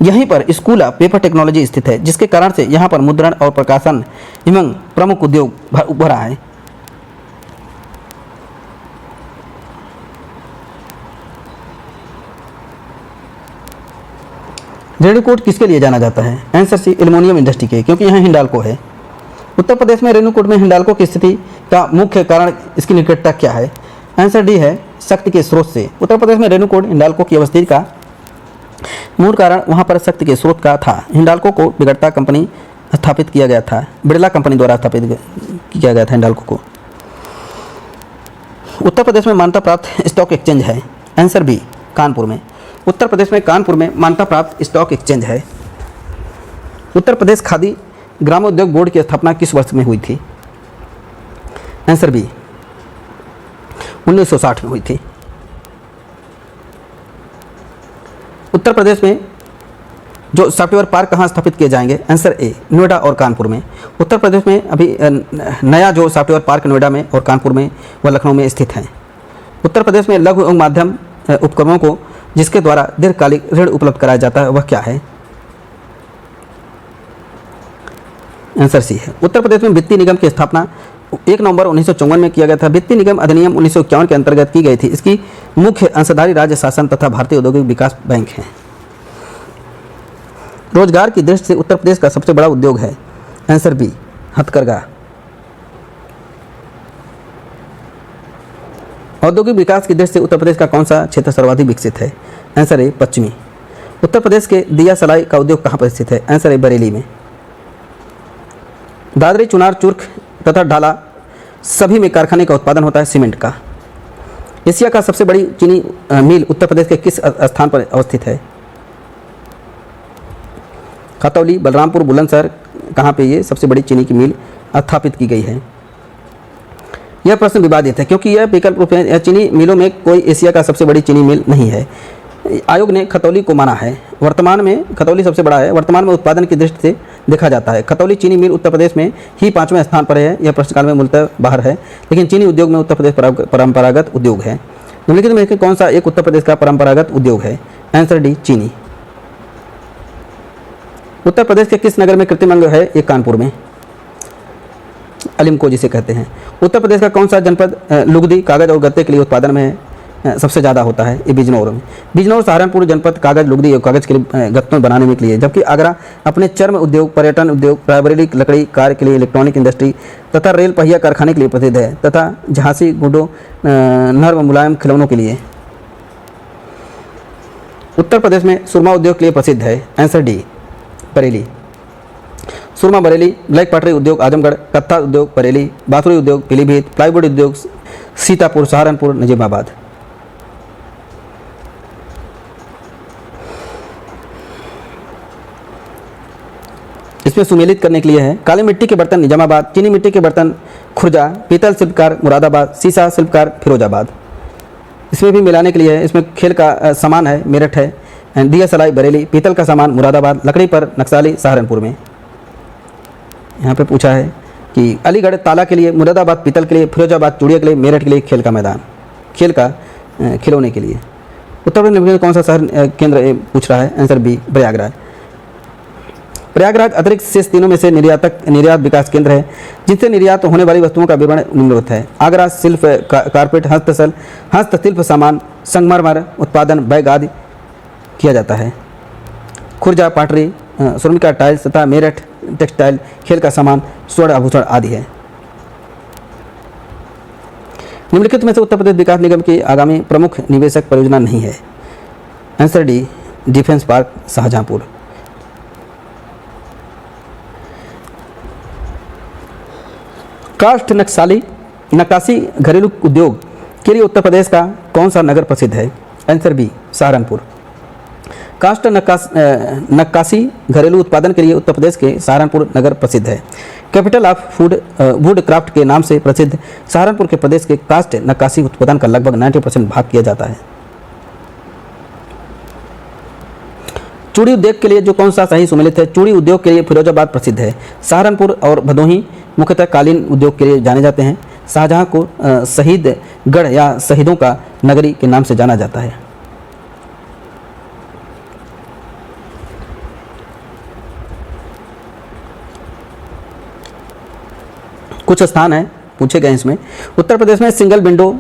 यहीं पर स्कूल ऑफ पेपर टेक्नोलॉजी स्थित है, जिसके कारण से यहाँ पर मुद्रण और प्रकाशन एवं प्रमुख उद्योग उभरा है। रेणुकूट किसके लिए जाना जाता है? आंसर सी एल्युमिनियम इंडस्ट्री के, क्योंकि यहाँ हिंडाल्को है। उत्तर प्रदेश में रेणुकूट में हिंडाल्को की स्थिति का मुख्य कारण इसकी निकटता क्या है? आंसर डी है शक्ति के स्रोत से। उत्तर प्रदेश में रेणुकूट हिंडाल्को की अवस्थिति का मूल कारण वहाँ पर शक्ति के स्रोत का था। हिंडाल्को को बिगड़ता कंपनी स्थापित किया गया था, बिड़ला कंपनी द्वारा स्थापित किया गया था हिंडाल्को को। उत्तर प्रदेश में मान्यता प्राप्त स्टॉक एक्सचेंज है। आंसर बी कानपुर में। उत्तर प्रदेश में कानपुर में मान्यता प्राप्त स्टॉक एक्सचेंज है? उत्तर प्रदेश खादी ग्रामोद्योग बोर्ड की स्थापना किस वर्ष में हुई थी? आंसर बी, 1960 में हुई थी। उत्तर प्रदेश में जो सॉफ्टवेयर पार्क कहाँ स्थापित किए जाएंगे? आंसर ए, नोएडा और कानपुर में। उत्तर प्रदेश में अभी नया जो सॉफ्टवेयर पार्क नोएडा में और कानपुर में व लखनऊ में स्थित है। उत्तर प्रदेश में लघु एवं माध्यम उपक्रमों को जिसके द्वारा दीर्घकालिक ऋण उपलब्ध कराया जाता है वह क्या है? आंसर सी है। उत्तर प्रदेश में वित्तीय निगम की स्थापना 1 नवंबर 1954 में किया गया था। वित्तीय निगम अधिनियम 1951 के अंतर्गत की गई थी। इसकी मुख्य अंशधारी राज्य शासन तथा भारतीय औद्योगिक विकास बैंक है। रोजगार की दृष्टि से उत्तर प्रदेश का सबसे बड़ा उद्योग है? आंसर बी, हथकरघा। औद्योगिक विकास की दृष्टि से उत्तर प्रदेश का कौन सा क्षेत्र सर्वाधिक विकसित है? आंसर ए, पश्चिमी। उत्तर प्रदेश के दिया सलाई का उद्योग कहाँ पर स्थित है? आंसर ए, बरेली में। दादरी, चुनार, चुर्ख तथा ढाला सभी में कारखाने का उत्पादन होता है सीमेंट का। एशिया का सबसे बड़ी चीनी मिल उत्तर प्रदेश के किस स्थान पर अवस्थित है? खतौली, बलरामपुर, बुलंदशहर, कहाँ पे ये सबसे बड़ी चीनी की मिल स्थापित की गई है? यह प्रश्न विवादित है क्योंकि यह विकल्प रूप में चीनी मिलों में कोई एशिया का सबसे बड़ी चीनी मिल नहीं है। आयोग ने खतौली को माना है। वर्तमान में खतौली सबसे बड़ा है। वर्तमान में उत्पादन की दृष्टि से देखा जाता है खतौली चीनी मिल उत्तर प्रदेश में ही 5वें स्थान पर है। यह प्रश्नकाल में मूलतः बाहर है, लेकिन चीनी उद्योग में उत्तर प्रदेश परंपरागत उद्योग है। निम्नलिखित में से कौन सा एक उत्तर प्रदेश का परंपरागत उद्योग है? आंसर डी, चीनी। उत्तर प्रदेश के किस नगर में कृत्रिम अंग है? एक कानपुर में, अलिमको जिसे कहते हैं। उत्तर प्रदेश का कौन सा जनपद लुगदी, कागज और गत्ते के लिए उत्पादन में सबसे ज़्यादा होता है? ये बिजनौर में। बिजनौर सहारनपुर जनपद कागज, लुगदी और कागज के लिए गत्तों बनाने के लिए, जबकि आगरा अपने चर्म उद्योग, पर्यटन उद्योग, रायबरेली लकड़ी कार के लिए, इलेक्ट्रॉनिक इंडस्ट्री तथा रेल पहिया कारखाने के लिए प्रसिद्ध है, तथा झांसी गुडो नर्म मुलायम खिलौनों के लिए। उत्तर प्रदेश में सुरमा उद्योग के लिए प्रसिद्ध है? Answer D, Bareilly. सुरमा बरेली, ब्लैक पटरी उद्योग आजमगढ़, कत्था उद्योग बरेली, बाथुरी उद्योग पीलीभीत, प्लाईवुड उद्योग सीतापुर, सहारनपुर, नजीबाबाद। इसमें सुमेलित करने के लिए है काली मिट्टी के बर्तन निजामाबाद, चीनी मिट्टी के बर्तन खुर्जा, पीतल शिल्पकार मुरादाबाद, सीसा शिल्पकार फिरोजाबाद। इसमें भी मिलाने के लिए है। इसमें खेल का सामान है मेरठ है, दिया सलाई बरेली, पीतल का सामान मुरादाबाद, लकड़ी पर नक्साली सहारनपुर में। यहाँ पे पूछा है कि अलीगढ़ ताला के लिए, मुरादाबाद पीतल के लिए, फिरोजाबाद चूड़िया के लिए, मेरठ के लिए खेल का मैदान, खेल का खिलौने के लिए। उत्तर प्रदेश में कौन सा शहर केंद्र पूछ रहा है? Answer B, Prayagraj. प्रयागराज अतिरिक्त शेष तीनों में से निर्यात विकास केंद्र है, जिनसे निर्यात होने वाली वस्तुओं का विवरण निम्नलिखित है। आगरा शिल्प कारपेट, हस्तशिल्प सामान, संगमरमर उत्पादन, बैग आदि किया जाता है। खुर्जा पाटरी, श्रमिका टाइल्स तथा मेरठ टेक्सटाइल, खेल का सामान, स्वर्ण आभूषण आदि है। निम्नलिखित में से उत्तर प्रदेश विकास निगम की आगामी प्रमुख निवेशक परियोजना नहीं है? Answer D, defence park Shahjahanpur. काष्ठ नक्काशी घरेलू उद्योग के लिए उत्तर प्रदेश का कौन सा नगर प्रसिद्ध है? Answer B, Saharanpur. काष्ठ नक्काशी घरेलू उत्पादन के लिए उत्तर प्रदेश के सहारनपुर नगर प्रसिद्ध है। कैपिटल ऑफ वुड क्राफ्ट के नाम से प्रसिद्ध सहारनपुर के प्रदेश के काष्ठ नक्काशी उत्पादन का लगभग 90% भाग किया जाता है। चूड़ी उद्योग के लिए जो कौन सा सही सुमेलित है? चूड़ी उद्योग के लिए फिरोजाबाद प्रसिद्ध है। सहारनपुर और भदोही मुख्यतः कालीन उद्योग के लिए जाने जाते हैं। शाहजहां को शहीद गढ़ या शहीदों का नगरी के नाम से जाना जाता है। कुछ स्थान है पूछे गए इसमें। उत्तर प्रदेश में सिंगल विंडो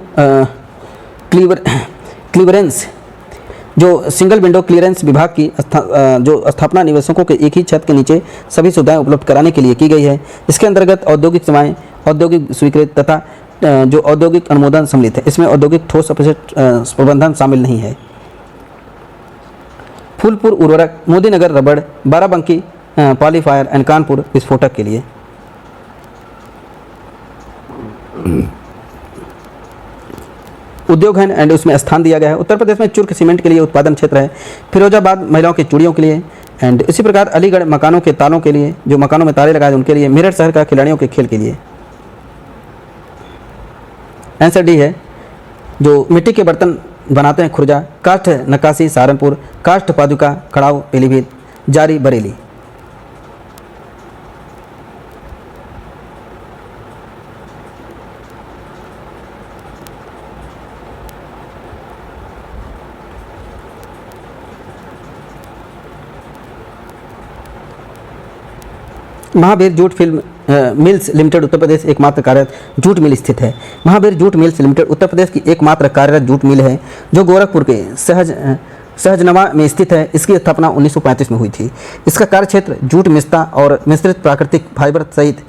क्लीयरेंस, जो सिंगल विंडो क्लीयरेंस विभाग की जो स्थापना निवेशकों के एक ही छत के नीचे सभी सुविधाएं उपलब्ध कराने के लिए की गई है। इसके अंतर्गत औद्योगिक सेवाएं, औद्योगिक स्वीकृत तथा जो औद्योगिक अनुमोदन सम्मिलित है। इसमें औद्योगिक ठोस अपशिष्ट प्रबंधन शामिल नहीं है। फूलपुर उर्वरक, मोदीनगर रबड़, बाराबंकी पॉलीफायर एंड कानपुर विस्फोटक के लिए। उद्योग हैं एंड उसमें स्थान दिया गया है। उत्तर प्रदेश में चुर्क सीमेंट के लिए उत्पादन क्षेत्र है। फिरोजाबाद महिलाओं की चूड़ियों के लिए एंड इसी प्रकार अलीगढ़ मकानों के तालों के लिए, जो मकानों में ताले लगाए उनके लिए। मेरठ शहर का खिलाड़ियों के खेल के लिए। आंसर डी है, जो मिट्टी के बर्तन बनाते हैं खुर्जा। काष्ठ नक्काशी सहारनपुर, काष्ठ पादुका खड़ाव पीलीभीत, जारी Bareilly. Mahavir jute film mills limited Uttar Pradesh एकमात्र कार्यरत जूट मिल स्थित है। Mahavir jute mills limited Uttar Pradesh की एकमात्र कार्यरत जूट मिल है जो गोरखपुर के सहजनवा में स्थित है। इसकी स्थापना 1935 में हुई थी। इसका कार्य क्षेत्र जूट मिश्ता और मिश्रित प्राकृतिक फाइबर सहित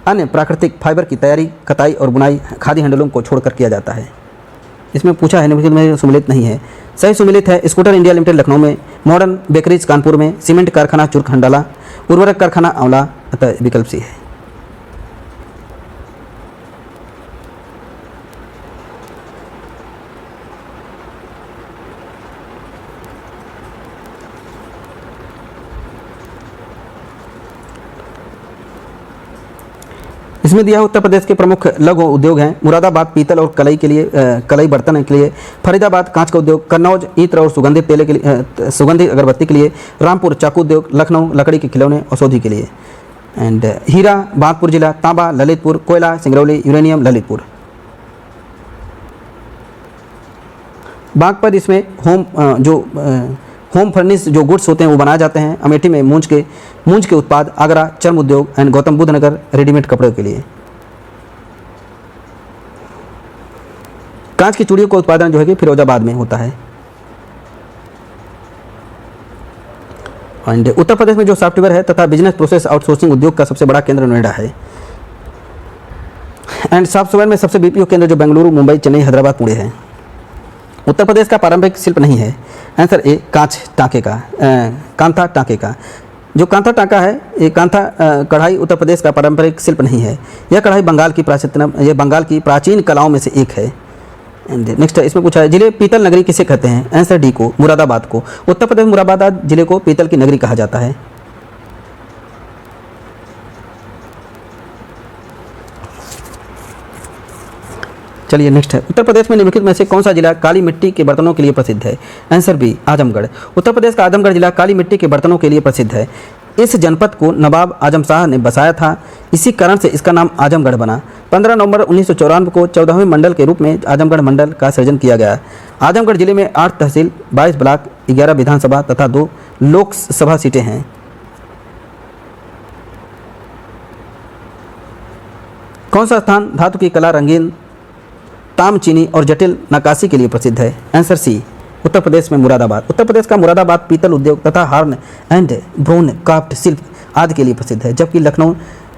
अन्य प्राकृतिक फाइबर की तैयारी, कताई और बुनाई, खादी हैंडलूम को छोड़कर किया जाता है। इसमें पूछा है निम्नलिखित में सुमेलित नहीं है। सही सुमेलित है स्कूटर इंडिया लिमिटेड लखनऊ में, मॉडर्न बेकरीज कानपुर में, सीमेंट कारखाना चुर्क हंडाला, उर्वरक कारखाना आंवला। अतः विकल्प सी है। इसमें दिया उत्तर प्रदेश के प्रमुख लघु उद्योग हैं। मुरादाबाद पीतल और कलई के लिए, कलई बर्तन के लिए। फरीदाबाद कांच का उद्योग। कन्नौज इत्र और सुगंधित तेल के लिए, सुगंधित अगरबत्ती के लिए। रामपुर चाकू उद्योग। लखनऊ लकड़ी के खिलौने औषधि के लिए। एंड हीरा बागपुर जिला। तांबा ललितपुर। कोयला सिंगरौली। यूरेनियम ललितपुर। बागपत इसमें होम फर्निश जो गुड्स होते हैं वो बनाए जाते हैं। अमेठी में मूंज के उत्पाद। आगरा चर्म उद्योग and Gautam Buddha Nagar readymade कपड़ों के लिए। कांच की चूड़ियों का उत्पादन जो है कि फिरोजाबाद में होता है। एंड उत्तर प्रदेश में जो सॉफ्टवेयर है तथा बिजनेस प्रोसेस आउटसोर्सिंग उद्योग का सबसे बड़ा केंद्र नोएडा है। एंड सॉफ्टवेयर में सबसे बीपीओ केंद्र जो बेंगलुरु, मुंबई, चेन्नई, हैदराबाद, पुणे है। उत्तर प्रदेश का पारंपरिक शिल्प नहीं है। आंसर ए कांच टाँके का, कांथा टाँके का। जो कांथा टाँका है, ये कांथा कढ़ाई उत्तर प्रदेश का पारंपरिक शिल्प नहीं है। यह कढ़ाई बंगाल की प्राचीन कलाओं में से एक है। एंड नेक्स्ट इसमें पूछा है जिले पीतल नगरी किसे कहते हैं। आंसर डी को, मुरादाबाद को। उत्तर प्रदेश मुरादाबाद जिले को पीतल की नगरी कहा जाता है। चलिए नेक्स्ट है, उत्तर प्रदेश में निम्नलिखित में से कौन सा जिला काली मिट्टी के बर्तनों के लिए प्रसिद्ध है। Answer B Azamgarh. उत्तर प्रदेश का आजमगढ़ जिला काली मिट्टी के बर्तनों के लिए प्रसिद्ध है। इस जनपद को नवाब आजम शाह ने बसाया था, इसी कारण से इसका नाम आजमगढ़ बना। 15 नवंबर 1994 को 14वें मंडल के रूप में आजमगढ़ मंडल का सृजन किया गया। आजमगढ़ जिले में 8 तहसील, 22 ब्लॉक, 11 विधानसभा तथा 2 लोकसभा सीटें हैं। कौन सा स्थान धातु की कला, रंगीन ताम चीनी और जटिल नक्काशी के लिए प्रसिद्ध है। आंसर सी उत्तर प्रदेश में मुरादाबाद। उत्तर प्रदेश का मुरादाबाद पीतल उद्योग तथा हार्न एंड ब्रोन क्राफ्ट शिल्प आदि के लिए प्रसिद्ध है, जबकि लखनऊ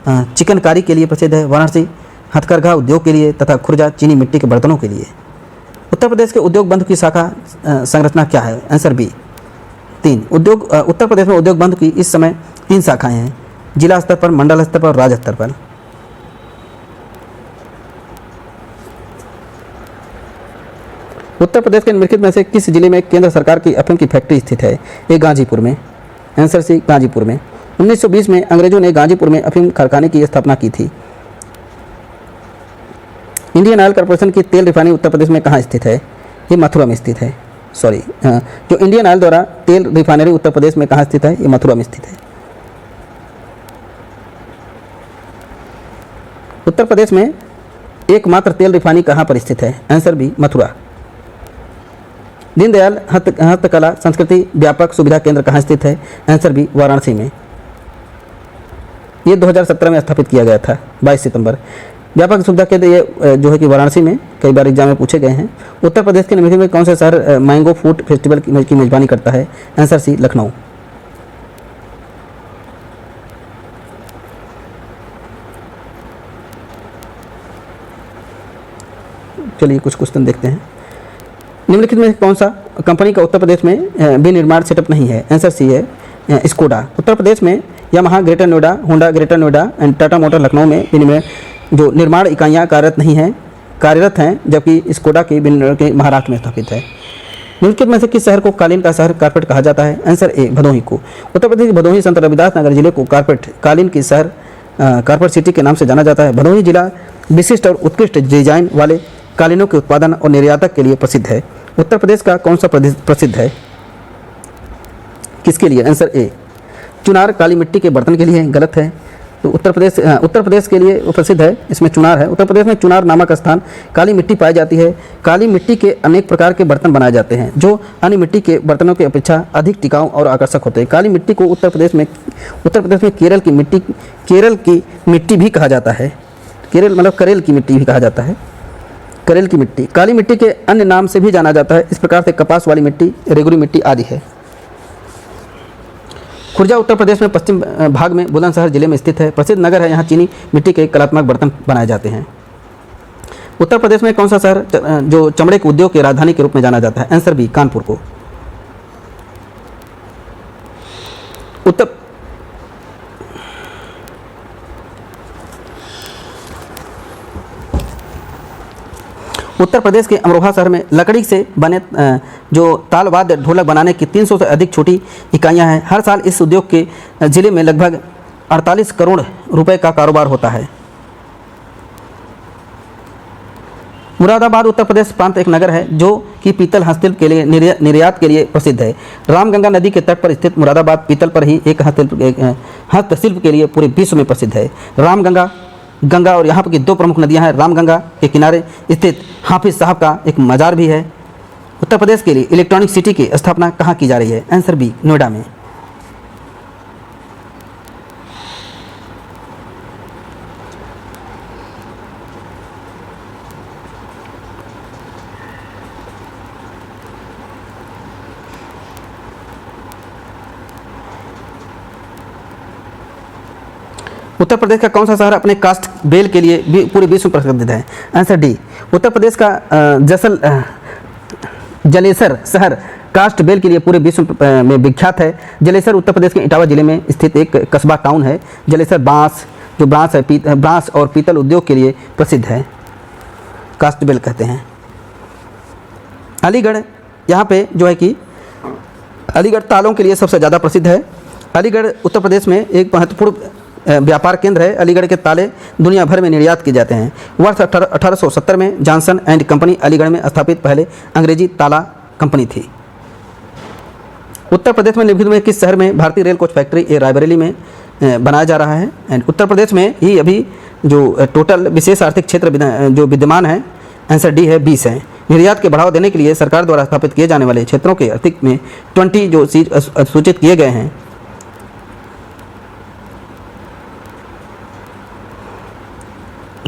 चिकनकारी के लिए प्रसिद्ध है। वाराणसी हथकरघा उद्योग के लिए तथा खुर्जा चीनी मिट्टी के बर्तनों के लिए। उत्तर प्रदेश के उद्योग बंधु की शाखा संरचना क्या है। Answer B 3। उत्तर प्रदेश में उद्योग बंधु की इस समय 3 शाखाएँ हैं, जिला स्तर पर, मंडल स्तर पर और राज्य स्तर पर। उत्तर प्रदेश के निम्नलिखित में से किस जिले में केंद्र सरकार की अफीम की फैक्ट्री स्थित है। ये गाजीपुर में। आंसर सी गाजीपुर में। 1920 में अंग्रेजों ने गाजीपुर में अफीम कारखाने की स्थापना की थी। इंडियन ऑयल कॉर्पोरेशन की तेल रिफाइनरी उत्तर प्रदेश में कहाँ स्थित है। ये मथुरा में स्थित है। जो इंडियन ऑयल द्वारा तेल रिफाइनरी उत्तर प्रदेश में कहाँ स्थित है। ये मथुरा में स्थित है। उत्तर प्रदेश में एकमात्र तेल रिफाइनरी कहाँ पर स्थित है। Answer B Mathura. दीनदयाल हस्तकला संस्कृति व्यापक सुविधा केंद्र कहाँ स्थित है। आंसर बी वाराणसी में। ये 2017 में स्थापित किया गया था 22 सितंबर। व्यापक सुविधा केंद्र ये जो है कि वाराणसी में कई बार एग्जाम में पूछे गए हैं। उत्तर प्रदेश के निम्नलिखित में कौन सा शहर मैंगो फूड फेस्टिवल की मेजबानी करता है। Answer C Lucknow. चलिए कुछ क्वेश्चन देखते हैं। निम्नलिखित में कौन सा कंपनी का उत्तर प्रदेश में विनिर्माण सेटअप नहीं है। आंसर सी है स्कोडा। उत्तर प्रदेश में Yamaha greater Noida, Honda greater Noida and Tata motor Lucknow में जो निर्माण इकाइयाँ कार्यरत नहीं हैं। कार्यरत हैं, जबकि स्कोडा की के महाराष्ट्र में स्थापित है। निम्नलिखित में से किस शहर को कालीन का शहर कारपेट कहा जाता है? आंसर ए भदोही को। उत्तर प्रदेश की भदोही संत रविदास नगर जिले को कालीन की शहर कारपेट सिटी के नाम से जाना जाता है। भदोही जिला विशिष्ट और उत्कृष्ट डिजाइन वाले कालीनों के उत्पादन और निर्यातक के लिए प्रसिद्ध है। उत्तर प्रदेश का कौन सा प्रदेश प्रसिद्ध है? किसके लिए? आंसर ए चुनार काली मिट्टी के बर्तन के लिए। गलत है। तो उत्तर प्रदेश के लिए वो प्रसिद्ध है, इसमें चुनार है। उत्तर प्रदेश में चुनार नामक स्थान काली मिट्टी पाई जाती है। काली मिट्टी के अनेक प्रकार के बर्तन बनाए जाते हैं जो अन्य मिट्टी के बर्तनों की अपेक्षा अधिक टिकाऊ और आकर्षक होते हैं। काली मिट्टी को उत्तर प्रदेश में केरल की मिट्टी भी कहा जाता है। केरल मतलब करेल की मिट्टी भी कहा जाता है। करेल की मिट्टी काली मिट्टी के अन्य नाम से भी जाना जाता है। इस प्रकार से कपास वाली मिट्टी, रेगुरी मिट्टी आदि है। खुर्जा उत्तर प्रदेश में पश्चिम भाग में बुलंदशहर जिले में स्थित है। प्रसिद्ध नगर है, यहाँ चीनी मिट्टी के कलात्मक बर्तन बनाए जाते हैं। उत्तर प्रदेश में कौन सा शहर जो चमड़े के उद्योग की राजधानी के रूप में जाना जाता है? आंसर बी कानपुर को। उत्तर प्रदेश के अमरोहा शहर में लकड़ी से बने जो तालवाद्य ढोलक बनाने की 300 से अधिक छोटी इकाइयां हैं। हर साल इस उद्योग के जिले में लगभग 48 करोड़ रुपए का कारोबार होता है। मुरादाबाद उत्तर प्रदेश प्रांत एक नगर है जो कि पीतल हस्तशिल्प के लिए निर्यात के लिए प्रसिद्ध है। रामगंगा नदी के तट पर स्थित मुरादाबाद पीतल पर ही एक हस्तशिल्प के लिए पूरे विश्व में प्रसिद्ध है। गंगा और यहाँ पर की दो प्रमुख नदियाँ हैं। रामगंगा के किनारे स्थित हाफिज साहब का एक मज़ार भी है। उत्तर प्रदेश के लिए इलेक्ट्रॉनिक सिटी की स्थापना कहाँ की जा रही है? आंसर बी नोएडा में। उत्तर प्रदेश का कौन सा शहर अपने कास्ट बेल के लिए भी पूरे विश्व में प्रसिद्ध है? आंसर डी उत्तर प्रदेश का जलेसर शहर कास्ट बेल के लिए पूरे विश्व में विख्यात है। जलेसर उत्तर प्रदेश के इटावा जिले में स्थित एक कस्बा टाउन है। जलेसर बांस और पीतल उद्योग के लिए प्रसिद्ध है, कास्ट बेल कहते हैं। अलीगढ़ यहाँ पे जो है कि अलीगढ़ तालों के लिए सबसे ज़्यादा प्रसिद्ध है। अलीगढ़ उत्तर प्रदेश में एक महत्वपूर्ण व्यापार केंद्र है। अलीगढ़ के ताले दुनिया भर में निर्यात किए जाते हैं। वर्ष 1870 में जॉनसन एंड कंपनी अलीगढ़ में स्थापित पहले अंग्रेजी ताला कंपनी थी। उत्तर प्रदेश में निम्नलिखित में किस शहर में भारतीय रेल कोच फैक्ट्री ये रायबरेली में बनाया जा रहा है? एंड उत्तर प्रदेश में ही अभी जो टोटल विशेष आर्थिक क्षेत्र जो विद्यमान है, आंसर डी है 20 है। निर्यात के बढ़ावा देने के लिए सरकार द्वारा स्थापित किए जाने वाले क्षेत्रों के आर्थिक में 20 जो सूचित किए गए हैं।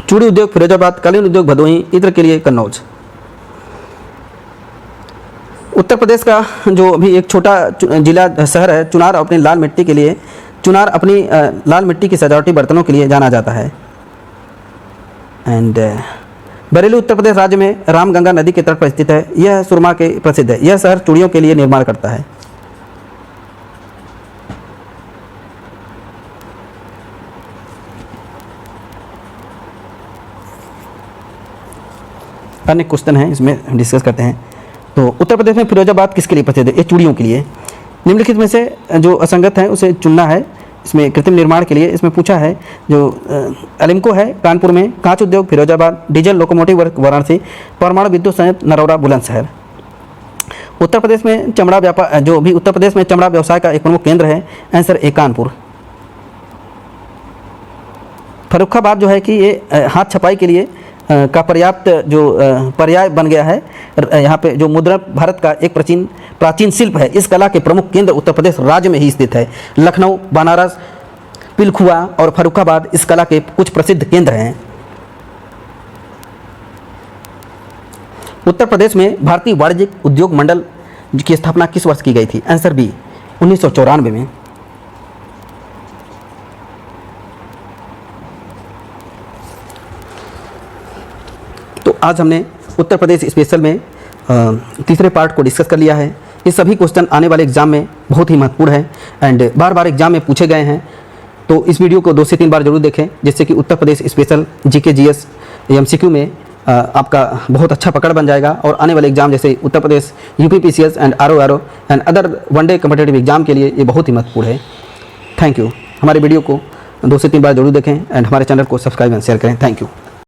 चूड़ी उद्योग फिरोजाबाद, कालीन उद्योग भदोही, इत्र के लिए कन्नौज। उत्तर प्रदेश का जो अभी एक छोटा जिला शहर है चुनार अपनी लाल मिट्टी की सजावटी बर्तनों के लिए जाना जाता है। एंड बरेली उत्तर प्रदेश राज्य में रामगंगा नदी के तट पर स्थित है। यह सुरमा के प्रसिद्ध है। यह शहर चूड़ियों के लिए निर्माण करता है। अन्य क्वेश्चन हैं, इसमें डिस्कस करते हैं। तो उत्तर प्रदेश में फिरोजाबाद किसके लिए प्रसिद्ध है? ये चूड़ियों के लिए। निम्नलिखित में से जो असंगत है उसे चुनना है। इसमें कृत्रिम निर्माण के लिए इसमें पूछा है जो अलिम्को है कानपुर में, कांच उद्योग Firozabad, diesel locomotive work Varanasi, परमाणु विद्युत संयंत्र नरौरा बुलंदशहर। उत्तर प्रदेश में चमड़ा व्यापार जो भी उत्तर प्रदेश में चमड़ा व्यवसाय का एक प्रमुख केंद्र है, आंसर ए कानपुर। फर्रुखाबाद जो है कि ये हाथ छपाई के लिए का पर्याप्त जो पर्याय बन गया है। यहाँ पे जो मुद्रण भारत का एक प्राचीन शिल्प है। इस कला के प्रमुख केंद्र उत्तर प्रदेश राज्य में ही स्थित है। लखनऊ, बनारस, पिलखुआ और फर्रुखाबाद इस कला के कुछ प्रसिद्ध केंद्र हैं। उत्तर प्रदेश में भारतीय वाणिज्यिक उद्योग मंडल की स्थापना किस वर्ष की गई थी? आंसर बी 1994 में। तो आज हमने उत्तर प्रदेश स्पेशल में तीसरे पार्ट को डिस्कस कर लिया है। ये सभी क्वेश्चन आने वाले एग्जाम में बहुत ही महत्वपूर्ण है एंड बार बार एग्जाम में पूछे गए हैं। तो इस वीडियो को 2 से 3 बार जरूर देखें जिससे कि Uttar Pradesh special GK GS MCQ में आपका बहुत अच्छा पकड़ बन जाएगा और आने वाले एग्जाम जैसे Uttar Pradesh UPPCS and RO and other one day competitive exam के लिए ये बहुत ही महत्वपूर्ण है। Thank you. हमारे वीडियो को 2 से 3 बार जरूर देखें एंड हमारे चैनल को सब्सक्राइब एंड शेयर करें। Thank you.